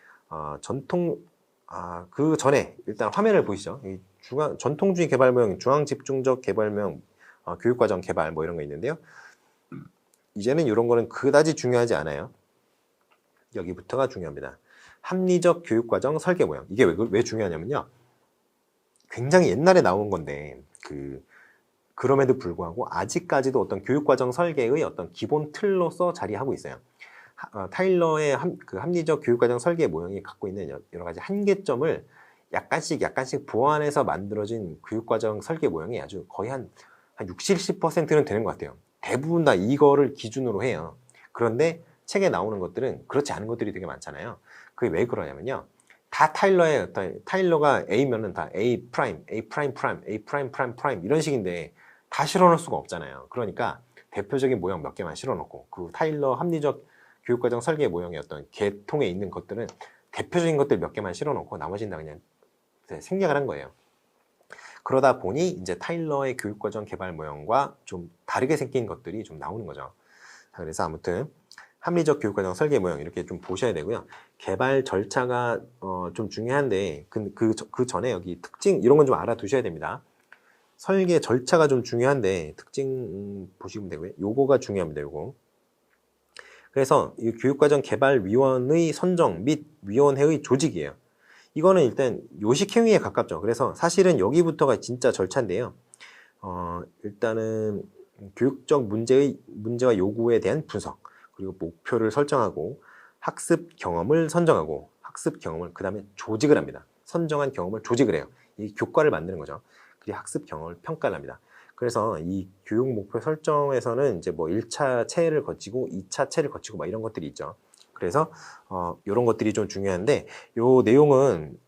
그 전에 일단 화면을 보시죠. 전통주의 개발 모형, 중앙 집중적 개발 모형, 교육과정 개발 뭐 이런 거 있는데요. 이제는 이런 거는 그다지 중요하지 않아요. 여기부터가 중요합니다. 합리적 교육과정 설계 모형. 이게 왜 중요하냐면요. 굉장히 옛날에 나온 건데 그럼에도 불구하고 아직까지도 어떤 교육과정 설계의 어떤 기본 틀로서 자리하고 있어요. 타일러의 합리적 교육과정 설계 모형이 갖고 있는 여러 가지 한계점을 약간씩 보완해서 만들어진 교육과정 설계 모형이 아주 거의 한 60, 70%는 되는 것 같아요. 대부분 다 이거를 기준으로 해요. 그런데 책에 나오는 것들은 그렇지 않은 것들이 되게 많잖아요. 그게 왜 그러냐면요. 다 타일러가 A면은 다 A 프라임, A 프라임 프라임, A 프라임 프라임 프라임 이런 식인데 다 실어놓을 수가 없잖아요. 그러니까 대표적인 모형 몇 개만 실어놓고 타일러 합리적 교육과정 설계 모형의 어떤 계통에 있는 것들은 대표적인 것들 몇 개만 실어놓고 나머지는 다 그냥 생략을 한 거예요. 그러다 보니 이제 타일러의 교육과정 개발 모형과 좀 다르게 생긴 것들이 좀 나오는 거죠. 그래서 아무튼 합리적 교육과정 설계 모형 이렇게 좀 보셔야 되고요. 개발 절차가 좀 중요한데 그 전에 여기 특징 이런 건 좀 알아두셔야 됩니다. 설계 절차가 좀 중요한데 특징 보시면 되고요. 요거가 중요합니다. 요거. 그래서 이 교육과정 개발위원의 선정 및 위원회의 조직이에요. 이거는 일단 요식행위에 가깝죠. 그래서 사실은 여기부터가 진짜 절차인데요. 일단은 교육적 문제와 요구에 대한 분석, 그리고 목표를 설정하고 학습 경험을 선정하고 학습 경험을 그 다음에 조직을 합니다. 선정한 경험을 조직을 해요. 이 교과를 만드는 거죠. 그리고 학습 경험을 평가를 합니다. 그래서 이 교육 목표 설정에서는 이제 뭐 1차 체를 거치고 2차 체를 거치고 막 이런 것들이 있죠. 그래서 이런 것들이 좀 중요한데 요 내용은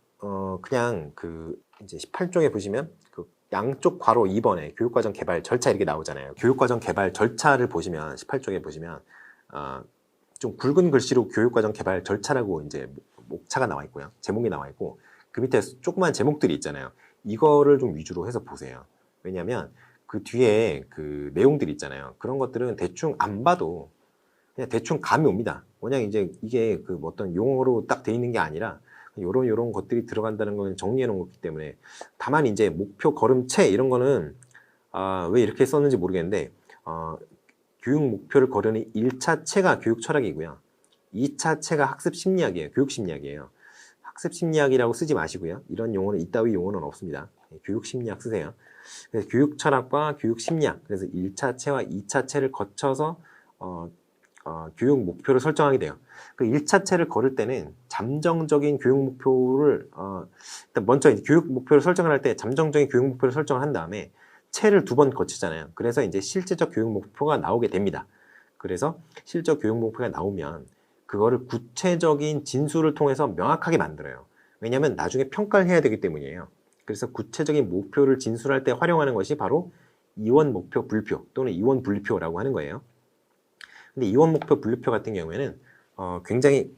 그냥 그 이제 18쪽에 보시면 그 양쪽 괄호 2번에 교육과정 개발 절차 이렇게 나오잖아요. 교육과정 개발 절차를 보시면 18쪽에 보시면 좀 굵은 글씨로 교육과정 개발 절차라고 이제 목차가 나와 있고요. 제목이 나와 있고 그 밑에 조그만 제목들이 있잖아요. 이거를 좀 위주로 해서 보세요. 왜냐하면 그 뒤에 그 내용들이 있잖아요. 그런 것들은 대충 안 봐도 그냥 대충 감이 옵니다. 그냥 이제 이게 그 어떤 용어로 딱 돼 있는 게 아니라 요런 것들이 들어간다는 걸 정리해 놓은 거기 때문에 다만 이제 목표 걸음체 이런 거는 왜 이렇게 썼는지 모르겠는데 교육 목표를 거르는 1차 체가 교육 철학이고요. 2차 체가 학습 심리학이에요. 교육 심리학이에요. 학습 심리학이라고 쓰지 마시고요. 이런 용어는 이따위 용어는 없습니다. 교육 심리학 쓰세요. 그래서 교육 철학과 교육 심리학. 그래서 1차 체와 2차 체를 거쳐서 교육 목표를 설정하게 돼요. 그 1차 체를 걸을 때는 잠정적인 교육 목표를 일단 먼저 교육 목표를 설정을 할 때 잠정적인 교육 목표를 설정을 한 다음에 체를 2번 거치잖아요. 그래서 이제 실제적 교육 목표가 나오게 됩니다. 그래서 실적 교육 목표가 나오면 그거를 구체적인 진술을 통해서 명확하게 만들어요. 왜냐하면 나중에 평가를 해야 되기 때문이에요. 그래서 구체적인 목표를 진술할 때 활용하는 것이 바로 이원 목표 분류표 또는 이원 분류표라고 하는 거예요. 근데 이원 목표 분류표 같은 경우에는 굉장히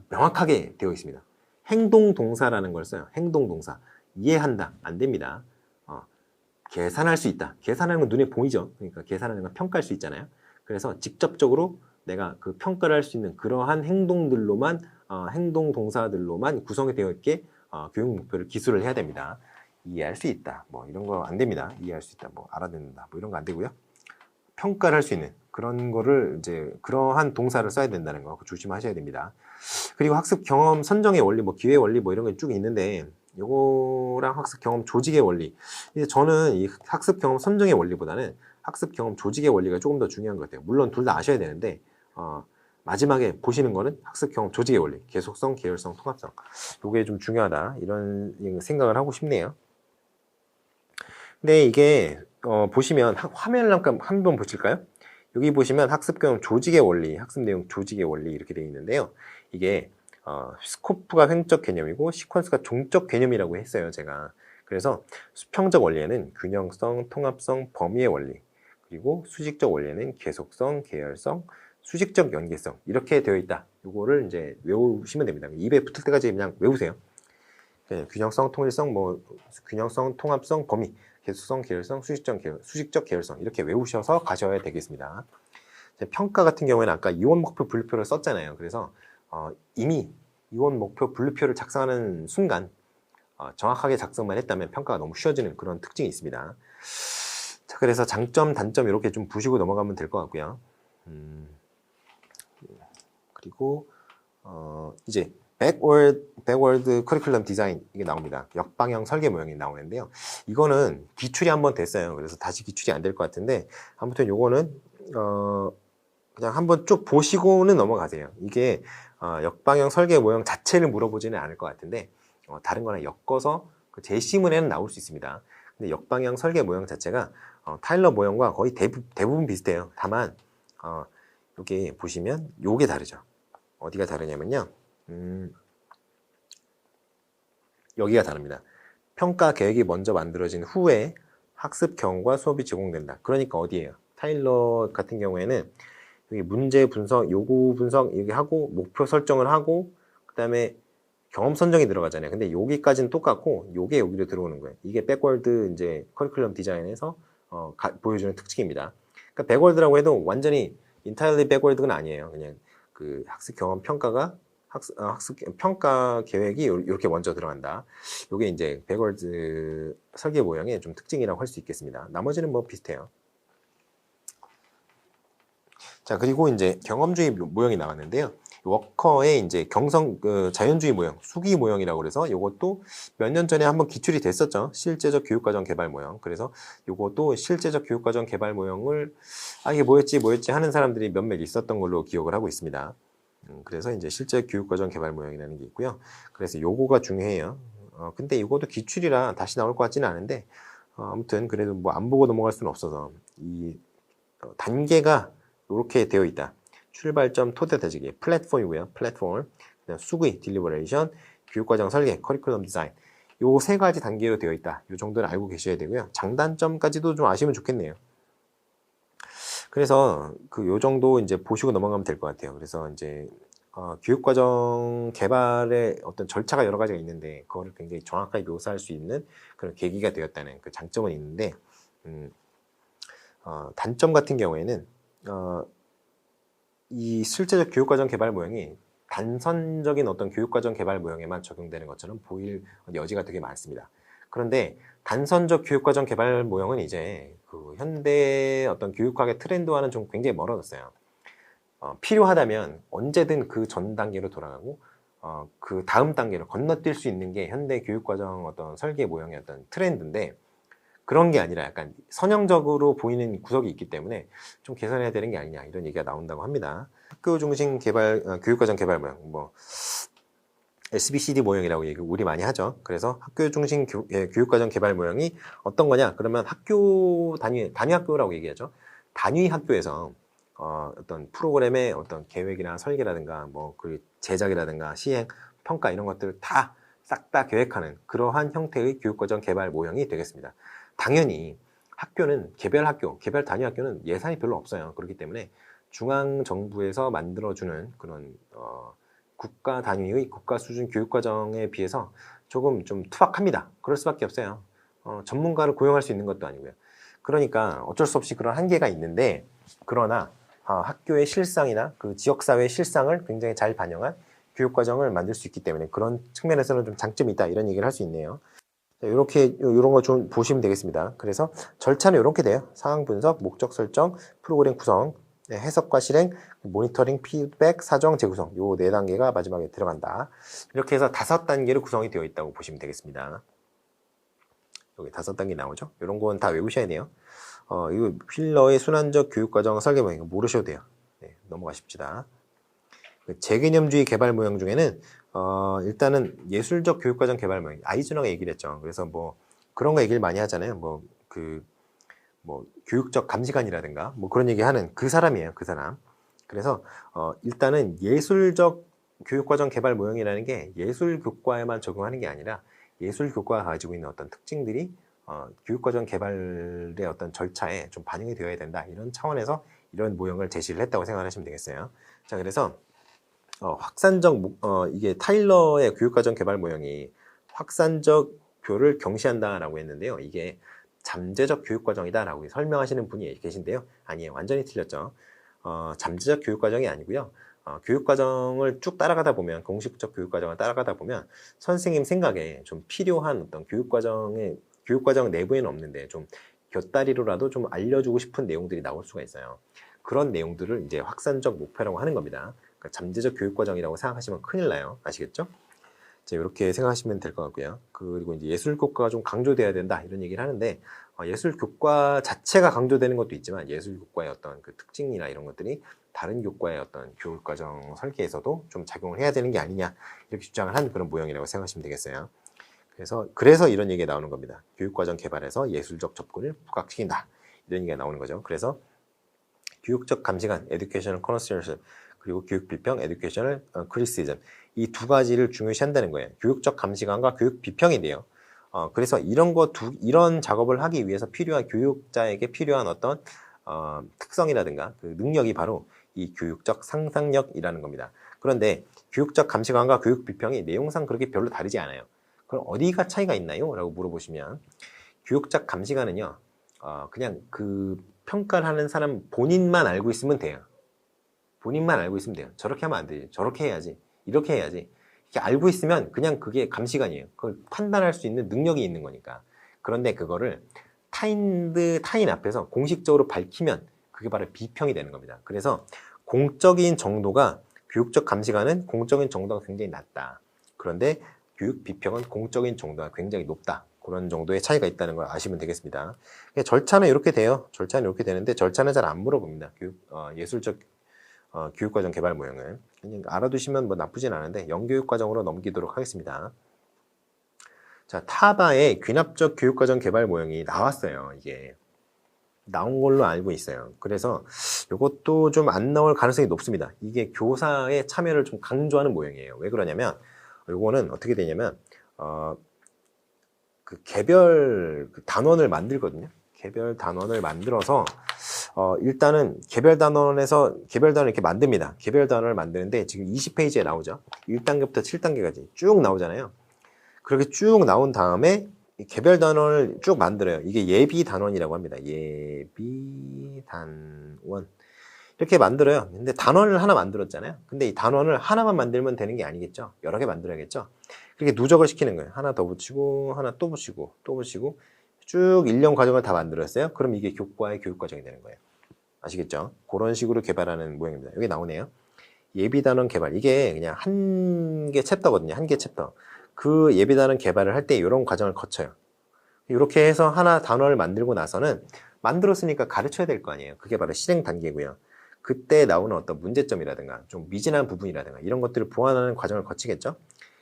명확하게 되어 있습니다. 행동 동사라는 걸 써요. 행동 동사. 이해한다. 안 됩니다. 계산할 수 있다. 계산하는 건 눈에 보이죠. 그러니까 계산하는 건 평가할 수 있잖아요. 그래서 직접적으로 내가 그 평가를 할 수 있는 그러한 행동들로만 행동 동사들로만 구성이 되어 있게 교육 목표를 기술을 해야 됩니다. 이해할 수 있다. 뭐 이런 거 안 됩니다. 이해할 수 있다. 뭐 알아듣는다. 뭐 이런 거 안 되고요. 평가를 할 수 있는 그런 거를 이제 그러한 동사를 써야 된다는 거 조심하셔야 됩니다. 그리고 학습 경험 선정의 원리, 뭐 기회 원리 뭐 이런 게 쭉 있는데 요거랑 학습 경험 조직의 원리. 이제 저는 이 학습 경험 선정의 원리보다는 학습 경험 조직의 원리가 조금 더 중요한 것 같아요. 물론 둘 다 아셔야 되는데 마지막에 보시는 거는 학습 경험 조직의 원리, 계속성, 계열성, 통합성. 요게 좀 중요하다 이런 생각을 하고 싶네요. 근데 이게 보시면 화면을 한번 보실까요? 여기 보시면 학습 경험 조직의 원리, 학습 내용 조직의 원리 이렇게 되어 있는데요. 이게 스코프가 횡적 개념이고 시퀀스가 종적 개념이라고 했어요, 제가. 그래서 수평적 원리에는 균형성, 통합성, 범위의 원리, 그리고 수직적 원리에는 계속성, 계열성, 수직적 연계성 이렇게 되어 있다. 요거를 이제 외우시면 됩니다. 입에 붙을 때까지 그냥 외우세요. 균형성, 통일성, 뭐 균형성, 통합성, 범위, 계속성, 계열성, 수직적 계열성 이렇게 외우셔서 가셔야 되겠습니다. 평가 같은 경우에는 아까 이원 목표 분류표를 썼잖아요. 그래서 이미 이원 목표 분류표를 작성하는 순간 정확하게 작성만 했다면 평가가 너무 쉬워지는 그런 특징이 있습니다. 자, 그래서 장점, 단점 이렇게 좀 보시고 넘어가면 될 것 같고요. 그리고 이제 백워드 커리큘럼 디자인 이게 나옵니다. 역방향 설계 모형이 나오는데요. 이거는 기출이 한번 됐어요. 그래서 다시 기출이 안 될 것 같은데 아무튼 요거는 그냥 한번 쭉 보시고는 넘어가세요. 이게 역방향 설계 모형 자체를 물어보지는 않을 것 같은데 다른 거랑 엮어서 그 제시문에는 나올 수 있습니다. 근데 역방향 설계 모형 자체가 타일러 모형과 거의 대부분 비슷해요. 다만 여기 보시면 요게 다르죠. 어디가 다르냐면요. 여기가 다릅니다. 평가 계획이 먼저 만들어진 후에 학습 경험과 수업이 제공된다. 그러니까 어디예요? 타일러 같은 경우에는 여기 문제 분석, 요구 분석 이렇게 하고 목표 설정을 하고 그 다음에 경험 선정이 들어가잖아요. 근데 여기까지는 똑같고 요게 여기로 들어오는 거예요. 이게 백월드 이제 커리큘럼 디자인에서 보여주는 특징입니다. 그러니까 백월드라고 해도 완전히 entirely backward는 아니에요. 그냥 그 학습 경험 평가가 학습 평가 계획이 이렇게 먼저 들어간다. 이게 이제 백월드 설계 모형의 좀 특징이라고 할 수 있겠습니다. 나머지는 뭐 비슷해요. 자, 그리고 이제 경험주의 모형이 나왔는데요. 워커의 이제 자연주의 모형, 수기 모형이라고 그래서 이것도 몇 년 전에 한번 기출이 됐었죠. 실제적 교육과정 개발 모형. 그래서 이것도 실제적 교육과정 개발 모형을 이게 뭐였지 하는 사람들이 몇몇 있었던 걸로 기억을 하고 있습니다. 그래서 이제 실제 교육과정 개발 모형이라는 게 있고요. 그래서 요거가 중요해요. 근데 이것도 기출이라 다시 나올 것 같지는 않은데, 아무튼 그래도 뭐 안 보고 넘어갈 수는 없어서 이 단계가 이렇게 되어 있다. 출발점, 토대 다지기, 플랫폼이고요. 플랫폼, 그다음 수기, 딜리버레이션, 교육과정 설계, 커리큘럼 디자인. 요 세 가지 단계로 되어 있다. 요 정도는 알고 계셔야 되고요. 장단점까지도 좀 아시면 좋겠네요. 그래서 그 요 정도 이제 보시고 넘어가면 될 것 같아요. 그래서 이제 교육과정 개발의 어떤 절차가 여러 가지가 있는데 그거를 굉장히 정확하게 묘사할 수 있는 그런 계기가 되었다는 그 장점은 있는데 단점 같은 경우에는 이 실제적 교육과정 개발 모형이 단선적인 어떤 교육과정 개발 모형에만 적용되는 것처럼 보일 여지가 되게 많습니다. 그런데 단선적 교육과정 개발 모형은 이제 그 현대 어떤 교육학의 트렌드와는 좀 굉장히 멀어졌어요. 필요하다면 언제든 그 전 단계로 돌아가고 그 다음 단계로 건너뛸 수 있는 게 현대 교육과정 어떤 설계 모형의 어떤 트렌드인데 그런 게 아니라 약간 선형적으로 보이는 구석이 있기 때문에 좀 개선해야 되는 게 아니냐 이런 얘기가 나온다고 합니다. 학교 중심 개발 교육과정 개발 모형 뭐 SBCD 모형이라고 우리 많이 하죠. 그래서 학교 중심 교육과정 개발 모형이 어떤 거냐? 그러면 학교 단위 학교라고 얘기하죠. 단위 학교에서 어떤 프로그램의 어떤 계획이나 설계라든가 뭐 그 제작이라든가 시행, 평가 이런 것들을 다 싹 다 계획하는 그러한 형태의 교육과정 개발 모형이 되겠습니다. 당연히 학교는 개별 단위 학교는 예산이 별로 없어요. 그렇기 때문에 중앙 정부에서 만들어주는 그런 국가 단위의 국가 수준 교육과정에 비해서 조금 좀 투박합니다. 그럴 수밖에 없어요. 전문가를 고용할 수 있는 것도 아니고요. 그러니까 어쩔 수 없이 그런 한계가 있는데 그러나 학교의 실상이나 그 지역사회의 실상을 굉장히 잘 반영한 교육과정을 만들 수 있기 때문에 그런 측면에서는 좀 장점이 있다 이런 얘기를 할 수 있네요. 이렇게 이런 거 좀 보시면 되겠습니다. 그래서 절차는 이렇게 돼요. 상황 분석, 목적 설정, 프로그램 구성, 해석과 실행, 모니터링, 피드백, 사정, 재구성 요 네 단계가 마지막에 들어간다. 이렇게 해서 5단계로 구성이 되어 있다고 보시면 되겠습니다. 여기 5단계 나오죠? 이런 건 다 외우셔야 돼요. 이거 휠러의 순환적 교육과정 설계 모형 모르셔도 돼요. 네, 넘어가십시다. 재개념주의 개발 모형 중에는 일단은 예술적 교육과정 개발 모형 아이즈너가 얘기를 했죠. 그래서 뭐 그런 거 얘기를 많이 하잖아요. 뭐 교육적 감시관이라든가 뭐 그런 얘기하는 그 사람이에요. 그 사람. 그래서 일단은 예술적 교육과정 개발 모형이라는 게 예술 교과에만 적용하는 게 아니라 예술 교과가 가지고 있는 어떤 특징들이 교육과정 개발의 어떤 절차에 좀 반영이 되어야 된다. 이런 차원에서 이런 모형을 제시를 했다고 생각하시면 되겠어요. 자, 그래서 확산적 이게 타일러의 교육과정 개발 모형이 확산적 교를 경시한다라고 했는데요. 이게 잠재적 교육과정이다라고 설명하시는 분이 계신데요. 아니에요. 완전히 틀렸죠. 잠재적 교육과정이 아니고요. 교육과정을 쭉 따라가다 보면 공식적 교육과정을 따라가다 보면 선생님 생각에 좀 필요한 어떤 교육과정 내부에는 없는데 좀 곁다리로라도 좀 알려주고 싶은 내용들이 나올 수가 있어요. 그런 내용들을 이제 확산적 목표라고 하는 겁니다. 그러니까 잠재적 교육과정이라고 생각하시면 큰일 나요. 아시겠죠? 자, 이렇게 생각하시면 될 것 같고요. 그리고 이제 예술 교과가 좀 강조돼야 된다 이런 얘기를 하는데 예술 교과 자체가 강조되는 것도 있지만 예술 교과의 어떤 그 특징이나 이런 것들이 다른 교과의 어떤 교육과정 설계에서도 좀 작용을 해야 되는 게 아니냐 이렇게 주장을 한 그런 모형이라고 생각하시면 되겠어요. 그래서 이런 얘기가 나오는 겁니다. 교육과정 개발에서 예술적 접근을 부각시킨다 이런 얘기가 나오는 거죠. 그래서 교육적 감시관, educational connoisseur 그리고 교육 비평, educational criticism 이 두 가지를 중요시 한다는 거예요. 교육적 감시관과 교육 비평인데요. 그래서 이런 작업을 하기 위해서 필요한 교육자에게 필요한 어떤 특성이라든가 그 능력이 바로 이 교육적 상상력이라는 겁니다. 그런데 교육적 감시관과 교육 비평이 내용상 그렇게 별로 다르지 않아요. 그럼 어디가 차이가 있나요? 라고 물어보시면 교육적 감시관은요. 그냥 그 평가를 하는 사람 본인만 알고 있으면 돼요. 본인만 알고 있으면 돼요. 저렇게 하면 안 되지. 저렇게 해야지. 이렇게 해야지. 이렇게 알고 있으면 그냥 그게 감시관이에요. 그걸 판단할 수 있는 능력이 있는 거니까. 그런데 그거를 타인 앞에서 공식적으로 밝히면 그게 바로 비평이 되는 겁니다. 그래서 공적인 정도가 교육적 감시관은 공적인 정도가 굉장히 낮다. 그런데 교육 비평은 공적인 정도가 굉장히 높다. 그런 정도의 차이가 있다는 걸 아시면 되겠습니다. 절차는 이렇게 돼요. 절차는 이렇게 되는데 절차는 잘 안 물어봅니다. 예술적 교육과정 개발 모형을 그냥 알아두시면 뭐 나쁘진 않은데 영교육과정으로 넘기도록 하겠습니다. 자, 타바의 귀납적 교육과정 개발 모형이 나왔어요. 이게 나온 걸로 알고 있어요. 그래서 이것도 좀 안 나올 가능성이 높습니다. 이게 교사의 참여를 좀 강조하는 모형이에요. 왜 그러냐면 이거는 어떻게 되냐면 그 개별 단원을 만들거든요. 개별 단원을 만들어서 일단은 개별 단원에서 개별 단원을 이렇게 만듭니다. 개별 단원을 만드는데 지금 20페이지에 나오죠. 1단계부터 7단계까지 쭉 나오잖아요. 그렇게 쭉 나온 다음에 개별 단원을 쭉 만들어요. 이게 예비 단원이라고 합니다. 예비 단원. 이렇게 만들어요. 근데 단원을 하나 만들었잖아요. 근데 이 단원을 하나만 만들면 되는 게 아니겠죠. 여러 개 만들어야겠죠. 그렇게 누적을 시키는 거예요. 하나 더 붙이고, 하나 또 붙이고, 또 붙이고, 쭉 일련 과정을 다 만들었어요. 그럼 이게 교과의 교육 과정이 되는 거예요. 아시겠죠? 그런 식으로 개발하는 모양입니다. 여기 나오네요. 예비 단원 개발. 이게 그냥 한 개 챕터거든요. 한 개 챕터. 그 예비 단원 개발을 할 때 이런 과정을 거쳐요. 이렇게 해서 하나 단원을 만들고 나서는 만들었으니까 가르쳐야 될 거 아니에요. 그게 바로 실행 단계고요. 그때 나오는 어떤 문제점이라든가 좀 미진한 부분이라든가 이런 것들을 보완하는 과정을 거치겠죠.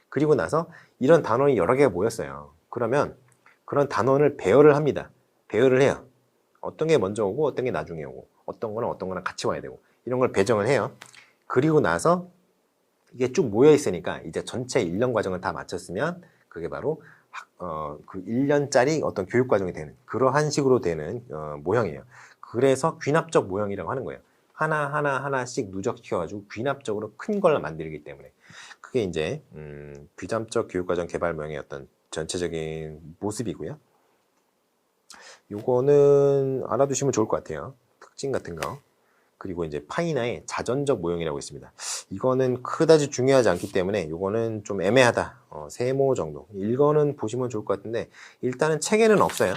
그리고 나서 이런 단원이 여러 개가 모였어요. 그러면 그런 단원을 배열을 합니다. 배열을 해요. 어떤 게 먼저 오고 어떤 게 나중에 오고 어떤 거는 어떤 거랑 같이 와야 되고 이런 걸 배정을 해요. 그리고 나서 이게 쭉 모여 있으니까 이제 전체 1년 과정을 다 마쳤으면 그게 바로 그 1년짜리 어떤 교육 과정이 되는 그러한 식으로 되는 모형이에요. 그래서 귀납적 모형이라고 하는 거예요. 하나씩 누적시켜가지고 귀납적으로 큰 걸 만들기 때문에 그게 이제 귀납적 교육과정 개발 모형의 어떤 전체적인 모습이고요. 요거는 알아두시면 좋을 것 같아요. 특징 같은 거. 그리고 이제 파이나의 자전적 모형이라고 있습니다. 이거는 그다지 중요하지 않기 때문에 요거는 좀 애매하다. 세모 정도. 이거는 보시면 좋을 것 같은데 일단은 책에는 없어요.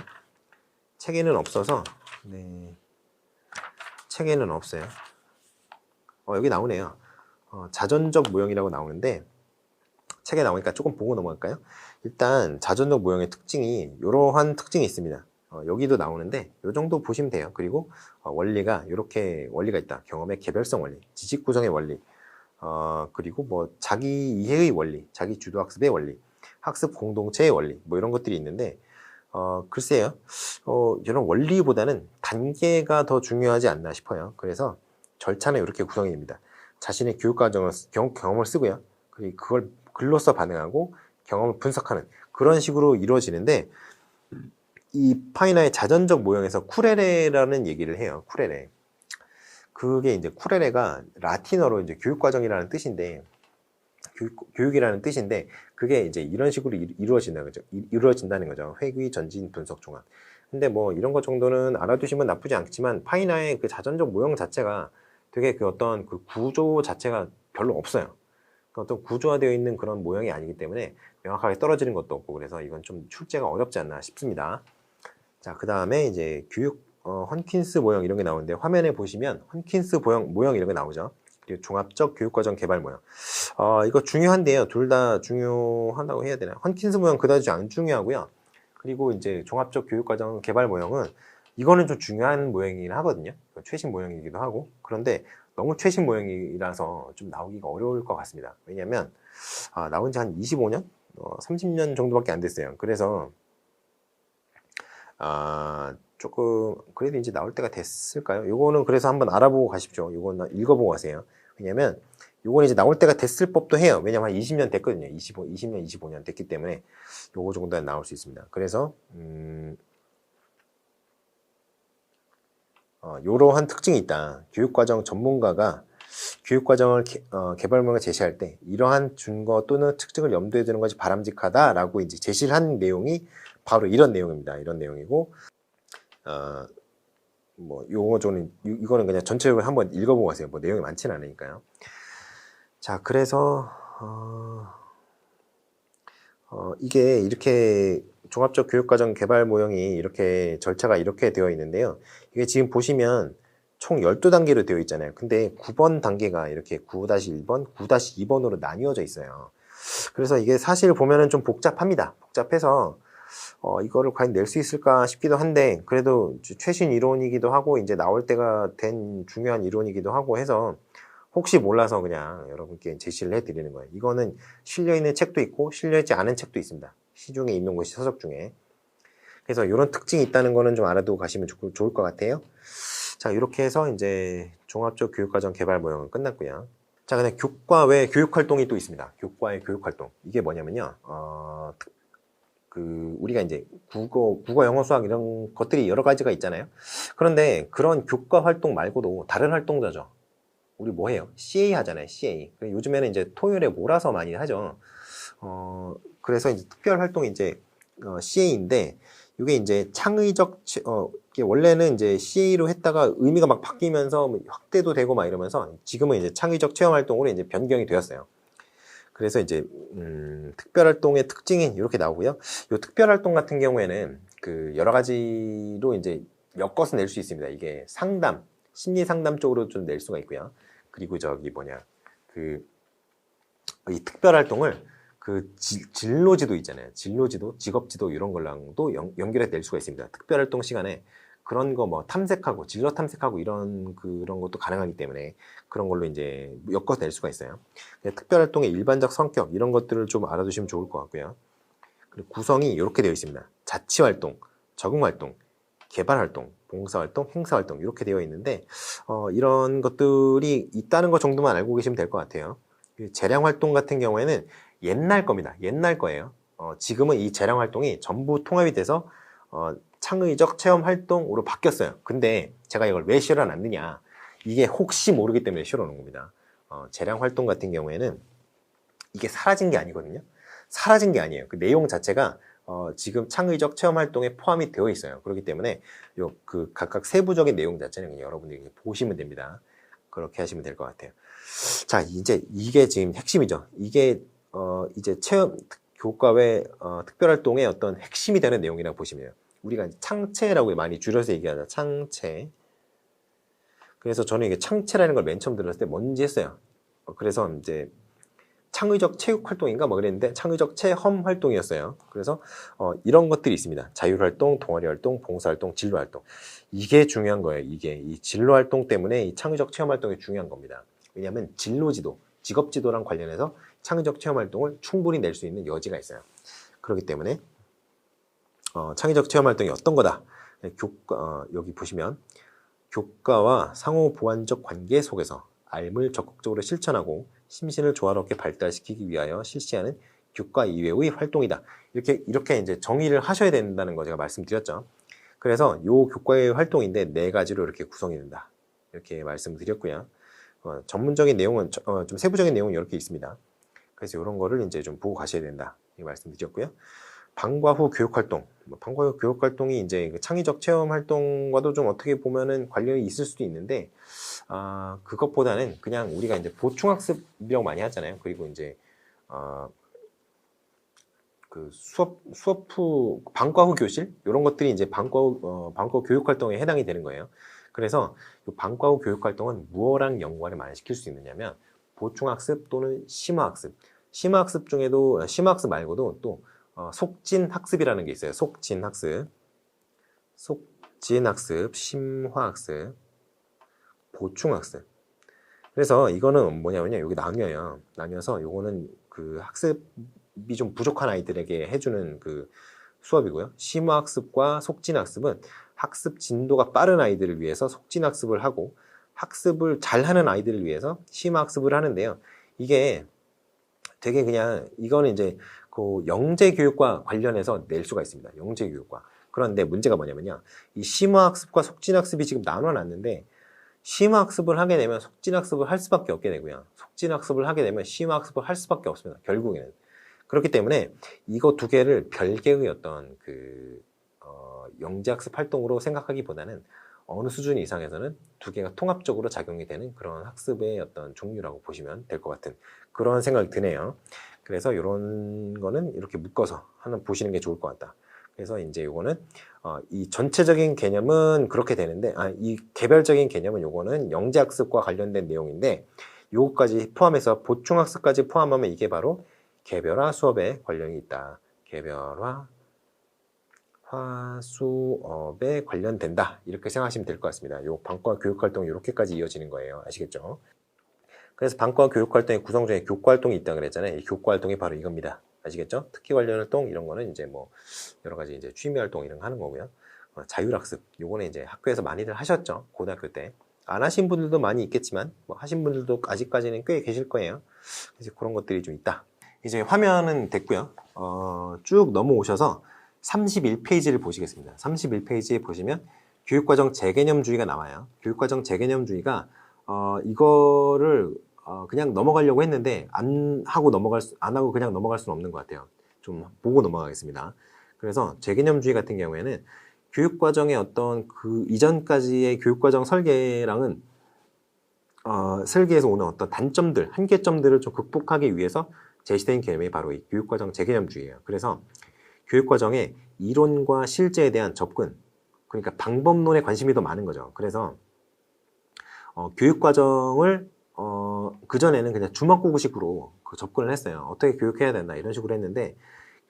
책에는 없어서 네. 책에는 없어요. 여기 나오네요. 자전적 모형이라고 나오는데 책에 나오니까 조금 보고 넘어갈까요? 일단 자전적 모형의 특징이 이러한 특징이 있습니다. 여기도 나오는데 이 정도 보시면 돼요. 그리고 원리가 이렇게 원리가 있다. 경험의 개별성 원리, 지식 구성의 원리, 그리고 뭐 자기 이해의 원리, 자기 주도 학습의 원리, 학습 공동체의 원리, 뭐 이런 것들이 있는데 글쎄요. 이런 원리보다는 단계가 더 중요하지 않나 싶어요. 그래서 절차는 이렇게 구성이 됩니다. 자신의 교육 과정을 경험을 쓰고요. 그리고 그걸 글로써 반응하고 경험을 분석하는 그런 식으로 이루어지는데 이 파이나의 자전적 모형에서 쿠레레라는 얘기를 해요. 쿠레레. 그게 이제 쿠레레가 라틴어로 이제 교육 과정이라는 뜻인데 교육이라는 뜻인데 그게 이제 이런 식으로 이루어진다는 거죠. 회귀, 전진, 분석, 종합. 근데 뭐 이런 것 정도는 알아두시면 나쁘지 않지만 파이나의 그 자전적 모형 자체가 되게 그 어떤 그 구조 자체가 별로 없어요. 어떤 구조화되어 있는 그런 모형이 아니기 때문에 명확하게 떨어지는 것도 없고 그래서 이건 좀 출제가 어렵지 않나 싶습니다. 자, 그 다음에 이제 헌킨스 모형 이런 게 나오는데 화면에 보시면 헌킨스 모형 이런 게 나오죠. 그리고 종합적 교육과정 개발 모형. 이거 중요한데요. 둘 다 중요하다고 해야 되나? 헌킨스 모형 그다지 안 중요하고요. 그리고 이제 종합적 교육과정 개발 모형은 이거는 좀 중요한 모형이긴 하거든요. 최신 모형이기도 하고. 그런데 너무 최신 모형이라서 좀 나오기가 어려울 것 같습니다. 왜냐면 나온 지 한 25년? 30년 정도밖에 안 됐어요. 그래서 조금 그래도 이제 나올 때가 됐을까요? 요거는 그래서 한번 알아보고 가십시오. 요거는 읽어보고 가세요. 왜냐면 요거는 이제 나올 때가 됐을 법도 해요. 왜냐면 한 20년 됐거든요. 20년, 25년 됐기 때문에 요거 정도는 나올 수 있습니다. 그래서 요러한 특징이 있다. 교육과정 전문가가 교육과정을 개발모형을 제시할 때 이러한 증거 또는 특징을 염두에 두는 것이 바람직하다라고 이제 제시를 한 내용이 바로 이런 내용입니다. 이런 내용이고, 뭐 이거는 그냥 전체적으로 한번 읽어보고 가세요. 뭐 내용이 많지는 않으니까요. 자, 그래서 이게 이렇게 종합적 교육과정 개발 모형이 이렇게 절차가 이렇게 되어 있는데요. 이게 지금 보시면 총 12단계로 되어 있잖아요. 근데 9번 단계가 이렇게 9-1번, 9-2번으로 나뉘어져 있어요. 그래서 이게 사실 보면은 좀 복잡합니다. 복잡해서 이거를 과연 낼 수 있을까 싶기도 한데 그래도 최신 이론이기도 하고 이제 나올 때가 된 중요한 이론이기도 하고 해서 혹시 몰라서 그냥 여러분께 제시를 해드리는 거예요. 이거는 실려있는 책도 있고 실려있지 않은 책도 있습니다. 시중에 임용고시 서적 중에. 그래서 이런 특징이 있다는 거는 좀 알아두고 가시면 좋을 것 같아요. 자, 이렇게 해서 이제 종합적 교육과정 개발 모형은 끝났고요. 자, 근데 교과 외 교육활동이 또 있습니다. 교과의 교육활동. 이게 뭐냐면요. 우리가 이제 국어, 영어, 수학 이런 것들이 여러 가지가 있잖아요. 그런데 그런 교과 활동 말고도 다른 활동자죠. 우리 뭐 해요? CA 하잖아요, CA. 요즘에는 이제 토요일에 몰아서 많이 하죠. 그래서 이제 특별 활동이 이제 CA인데, 이게 이제 창의적, 이게 원래는 이제 CA로 했다가 의미가 막 바뀌면서 뭐 확대도 되고 막 이러면서 지금은 이제 창의적 체험 활동으로 이제 변경이 되었어요. 그래서 이제 특별활동의 특징이 이렇게 나오고요. 이 특별활동 같은 경우에는 그 여러 가지로 이제 엮어서 낼 수 있습니다. 이게 상담, 심리 상담 쪽으로 좀 낼 수가 있고요. 그리고 저기 뭐냐, 이 특별활동을 진로지도 있잖아요. 진로지도, 직업지도 이런 걸랑도 연결해 낼 수가 있습니다. 특별활동 시간에 그런 거 뭐 탐색하고 진로 탐색하고 그런 것도 가능하기 때문에 그런 걸로 이제 엮어서 낼 수가 있어요. 특별활동의 일반적 성격 이런 것들을 좀 알아두시면 좋을 것 같고요. 그리고 구성이 이렇게 되어 있습니다. 자치활동, 적응활동, 개발활동, 봉사활동, 행사활동 이렇게 되어 있는데 이런 것들이 있다는 것 정도만 알고 계시면 될 것 같아요. 재량활동 같은 경우에는 옛날 겁니다. 옛날 거예요. 지금은 이 재량활동이 전부 통합이 돼서 창의적 체험 활동으로 바뀌었어요. 근데 제가 이걸 왜 실어놨느냐, 이게 혹시 모르기 때문에 실어놓은 겁니다. 재량 활동 같은 경우에는 이게 사라진 게 아니거든요. 사라진 게 아니에요. 그 내용 자체가 지금 창의적 체험 활동에 포함이 되어 있어요. 그렇기 때문에 각각 세부적인 내용 자체는 그냥 여러분들이 보시면 됩니다. 그렇게 하시면 될 것 같아요. 자, 이제 이게 지금 핵심이죠. 이게 이제 교과 외 특별활동의 어떤 핵심이 되는 내용이라고 보시면 돼요. 우리가 창체라고 많이 줄여서 얘기하죠. 창체. 그래서 저는 이게 창체라는 걸 맨 처음 들었을 때 뭔지 했어요. 그래서 이제 창의적 체육 활동인가 뭐 그랬는데 창의적 체험 활동이었어요. 그래서 이런 것들이 있습니다. 자율 활동, 동아리 활동, 봉사 활동, 진로 활동. 이게 중요한 거예요. 이게 이 진로 활동 때문에 이 창의적 체험 활동이 중요한 겁니다. 왜냐하면 진로지도, 직업지도랑 관련해서 창의적 체험 활동을 충분히 낼 수 있는 여지가 있어요. 그렇기 때문에 창의적 체험 활동이 어떤 거다. 여기 보시면 교과와 상호 보완적 관계 속에서 알을 적극적으로 실천하고 심신을 조화롭게 발달시키기 위하여 실시하는 교과 이외의 활동이다. 이렇게 이제 정의를 하셔야 된다는 거 제가 말씀드렸죠. 그래서 요 교과의 활동인데 4가지로 이렇게 구성이 된다. 이렇게 말씀드렸고요. 전문적인 내용은 좀 세부적인 내용은 이렇게 있습니다. 그래서 이런 거를 이제 좀 보고 가셔야 된다. 이 말씀드렸고요. 방과 후 교육활동. 방과 후 교육활동이 이제 창의적 체험 활동과도 좀 어떻게 보면은 관련이 있을 수도 있는데, 그것보다는 그냥 우리가 이제 보충학습이라고 많이 하잖아요. 그리고 이제, 수업 후, 방과 후 교실? 이런 것들이 이제 방과 후 교육활동에 해당이 되는 거예요. 그래서 방과 후 교육활동은 무엇랑 연관을 많이 시킬 수 있느냐면, 보충학습 또는 심화학습. 심화학습 중에도, 심화학습 말고도 또, 속진학습이라는 게 있어요. 속진학습, 심화학습, 보충학습. 그래서 이거는 뭐냐면요. 여기 나뉘어요. 나뉘어서 요거는 그 학습이 좀 부족한 아이들에게 해주는 그 수업이고요. 심화학습과 속진학습은 학습 진도가 빠른 아이들을 위해서 속진학습을 하고 학습을 잘하는 아이들을 위해서 심화학습을 하는데요. 이게 되게 그냥 이거는 이제 그 영재교육과 관련해서 낼 수가 있습니다. 영재교육과. 그런데 문제가 뭐냐면요. 이 심화학습과 속진학습이 지금 나눠놨는데 심화학습을 하게 되면 속진학습을 할 수밖에 없게 되고요. 속진학습을 하게 되면 심화학습을 할 수밖에 없습니다. 결국에는. 그렇기 때문에 이거 2개를 별개의 어떤 영재학습 활동으로 생각하기보다는 어느 수준 이상에서는 2개가 통합적으로 작용이 되는 그런 학습의 어떤 종류라고 보시면 될 것 같은 그런 생각이 드네요. 그래서 이런 거는 이렇게 묶어서 하나 보시는 게 좋을 것 같다. 그래서 이제 요거는 이 전체적인 개념은 그렇게 되는데 이 개별적인 개념은 요거는 영재학습과 관련된 내용인데 요거까지 포함해서 보충학습까지 포함하면 이게 바로 개별화 수업에 관련이 있다. 개별화 수업에 관련된다. 이렇게 생각하시면 될 것 같습니다. 요 방과 교육활동 이렇게까지 이어지는 거예요. 아시겠죠? 그래서 방과 교육활동의 구성 중에 교과활동이 있다고 그랬잖아요. 이 교과활동이 바로 이겁니다. 아시겠죠? 특기 관련 활동 이런 거는 이제 뭐 여러 가지 이제 취미 활동 이런 거 하는 거고요. 자율학습 요거는 이제 학교에서 많이들 하셨죠. 고등학교 때. 안 하신 분들도 많이 있겠지만 뭐 하신 분들도 아직까지는 꽤 계실 거예요. 그래서 그런 것들이 좀 있다. 이제 화면은 됐고요. 쭉 넘어오셔서 31페이지를 보시겠습니다. 31페이지에 보시면 교육과정 재개념주의가 나와요. 교육과정 재개념주의가 이거를 그냥 넘어가려고 했는데 안 하고 그냥 넘어갈 수는 없는 것 같아요. 좀 보고 넘어가겠습니다. 그래서 재개념주의 같은 경우에는 교육과정의 어떤 그 이전까지의 교육과정 설계랑은 설계에서 오는 어떤 단점들, 한계점들을 좀 극복하기 위해서 제시된 개념이 바로 이 교육과정 재개념주의예요. 그래서 교육과정의 이론과 실제에 대한 접근, 그러니까 방법론에 관심이 더 많은 거죠. 그래서 교육과정을 그전에는 그냥 주먹구구식으로 접근을 했어요. 어떻게 교육해야 된다 이런 식으로 했는데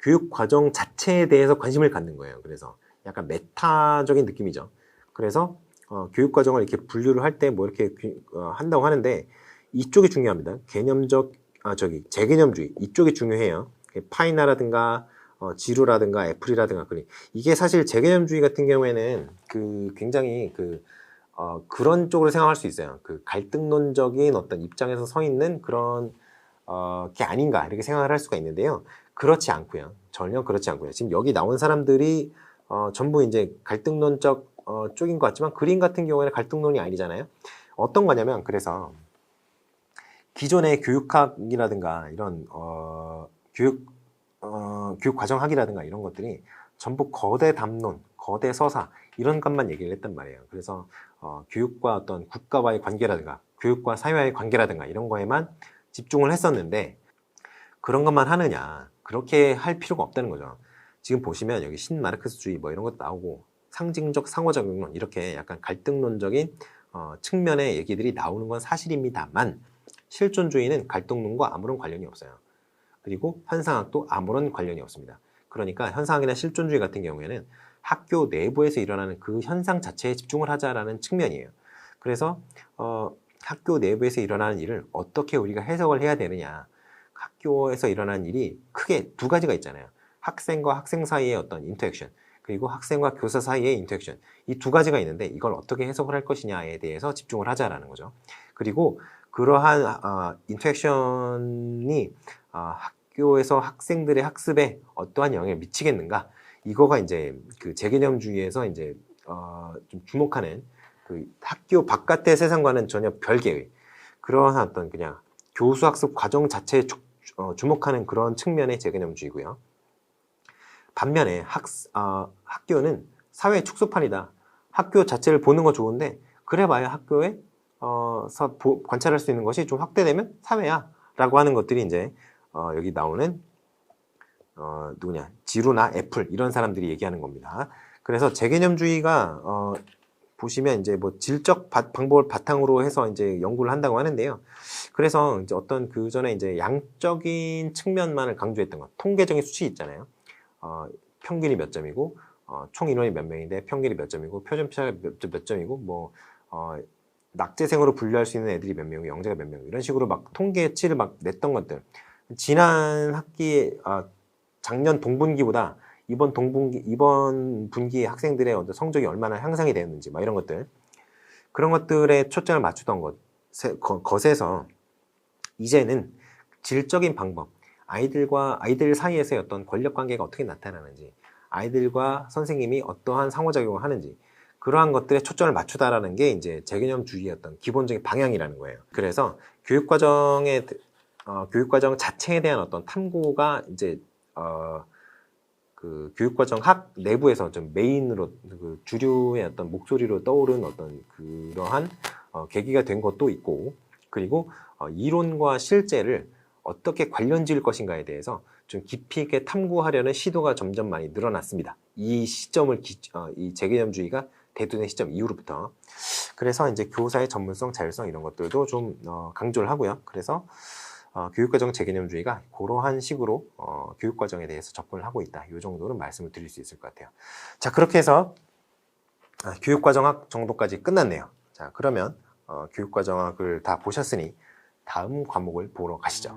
교육과정 자체에 대해서 관심을 갖는 거예요. 그래서 약간 메타적인 느낌이죠. 그래서 교육과정을 이렇게 분류를 할 때 뭐 이렇게 한다고 하는데 이쪽이 중요합니다. 재개념주의 이쪽이 중요해요. 파이나라든가 지루라든가 애플이라든가 이게 사실 재개념주의 같은 경우에는 굉장히 그런 쪽으로 생각할 수 있어요. 갈등론적인 어떤 입장에서 서 있는 그런 게 아닌가 이렇게 생각을 할 수가 있는데요. 그렇지 않고요. 전혀 그렇지 않고요. 지금 여기 나온 사람들이 전부 이제 갈등론적 쪽인 것 같지만 그림 같은 경우에는 갈등론이 아니잖아요. 어떤 거냐면 그래서 기존의 교육학이라든가 이런 교육과정학이라든가 이런 것들이 전부 거대 담론, 거대 서사 이런 것만 얘기를 했단 말이에요. 그래서 교육과 어떤 국가와의 관계라든가 교육과 사회와의 관계라든가 이런 거에만 집중을 했었는데 그런 것만 하느냐 그렇게 할 필요가 없다는 거죠. 지금 보시면 여기 신마르크스주의 뭐 이런 것도 나오고 상징적 상호작용론 이렇게 약간 갈등론적인 측면의 얘기들이 나오는 건 사실입니다만 실존주의는 갈등론과 아무런 관련이 없어요. 그리고 현상학도 아무런 관련이 없습니다. 그러니까 현상학이나 실존주의 같은 경우에는 학교 내부에서 일어나는 그 현상 자체에 집중을 하자라는 측면이에요. 그래서 학교 내부에서 일어나는 일을 어떻게 우리가 해석을 해야 되느냐. 학교에서 일어나는 일이 크게 두 가지가 있잖아요. 학생과 학생 사이의 어떤 인터랙션, 그리고 학생과 교사 사이의 인터랙션. 이 두 가지가 있는데 이걸 어떻게 해석을 할 것이냐에 대해서 집중을 하자라는 거죠. 그리고 그러한 인터랙션이 학교에서 학생들의 학습에 어떠한 영향을 미치겠는가? 이거가 이제 재개념주의에서 이제 좀 주목하는 학교 바깥의 세상과는 전혀 별개의 그러한 어떤 그냥 교수 학습 과정 자체에 주목하는 그런 측면의 재개념주의고요. 반면에 학교는 사회의 축소판이다. 학교 자체를 보는 거 좋은데 그래봐야 학교에 관찰할 수 있는 것이 좀 확대되면 사회야 라고 하는 것들이 이제 여기 나오는 누구냐 지루나 애플 이런 사람들이 얘기하는 겁니다. 그래서 재개념주의가 보시면 이제 뭐 질적 방법을 바탕으로 해서 이제 연구를 한다고 하는데요. 그래서 이제 어떤 전에 이제 양적인 측면만을 강조했던 것, 통계적인 수치 있잖아요. 평균이 몇 점이고 총 인원이 몇 명인데 평균이 몇 점이고 표준차가 몇 점이고 뭐 낙제생으로 분류할 수 있는 애들이 몇 명이고 영재가 몇 명 이런 식으로 막 통계치를 막 냈던 것들 지난 학기에 작년 동분기보다 이번 분기 학생들의 어떤 성적이 얼마나 향상이 되었는지 막 이런 것들 그런 것들에 초점을 맞추던 것에서 이제는 질적인 방법 아이들 사이에서의 어떤 권력 관계가 어떻게 나타나는지 아이들과 선생님이 어떠한 상호작용을 하는지 그러한 것들에 초점을 맞추다라는 게 이제 재개념주의의 어떤 기본적인 방향이라는 거예요. 그래서 교육과정 자체에 대한 어떤 탐구가 이제 교육과정 학 내부에서 좀 메인으로 주류의 어떤 목소리로 떠오른 어떤 그러한 계기가 된 것도 있고 그리고 이론과 실제를 어떻게 관련 지을 것인가에 대해서 좀 깊이 있게 탐구하려는 시도가 점점 많이 늘어났습니다. 이 시점을 이 재개념주의가 대두된 시점 이후로부터 그래서 이제 교사의 전문성, 자율성 이런 것들도 좀 강조를 하고요. 그래서 교육과정 재개념주의가 그러한 식으로 교육과정에 대해서 접근을 하고 있다. 이 정도는 말씀을 드릴 수 있을 것 같아요. 자, 그렇게 해서 교육과정학 정도까지 끝났네요. 자, 그러면 교육과정학을 다 보셨으니 다음 과목을 보러 가시죠.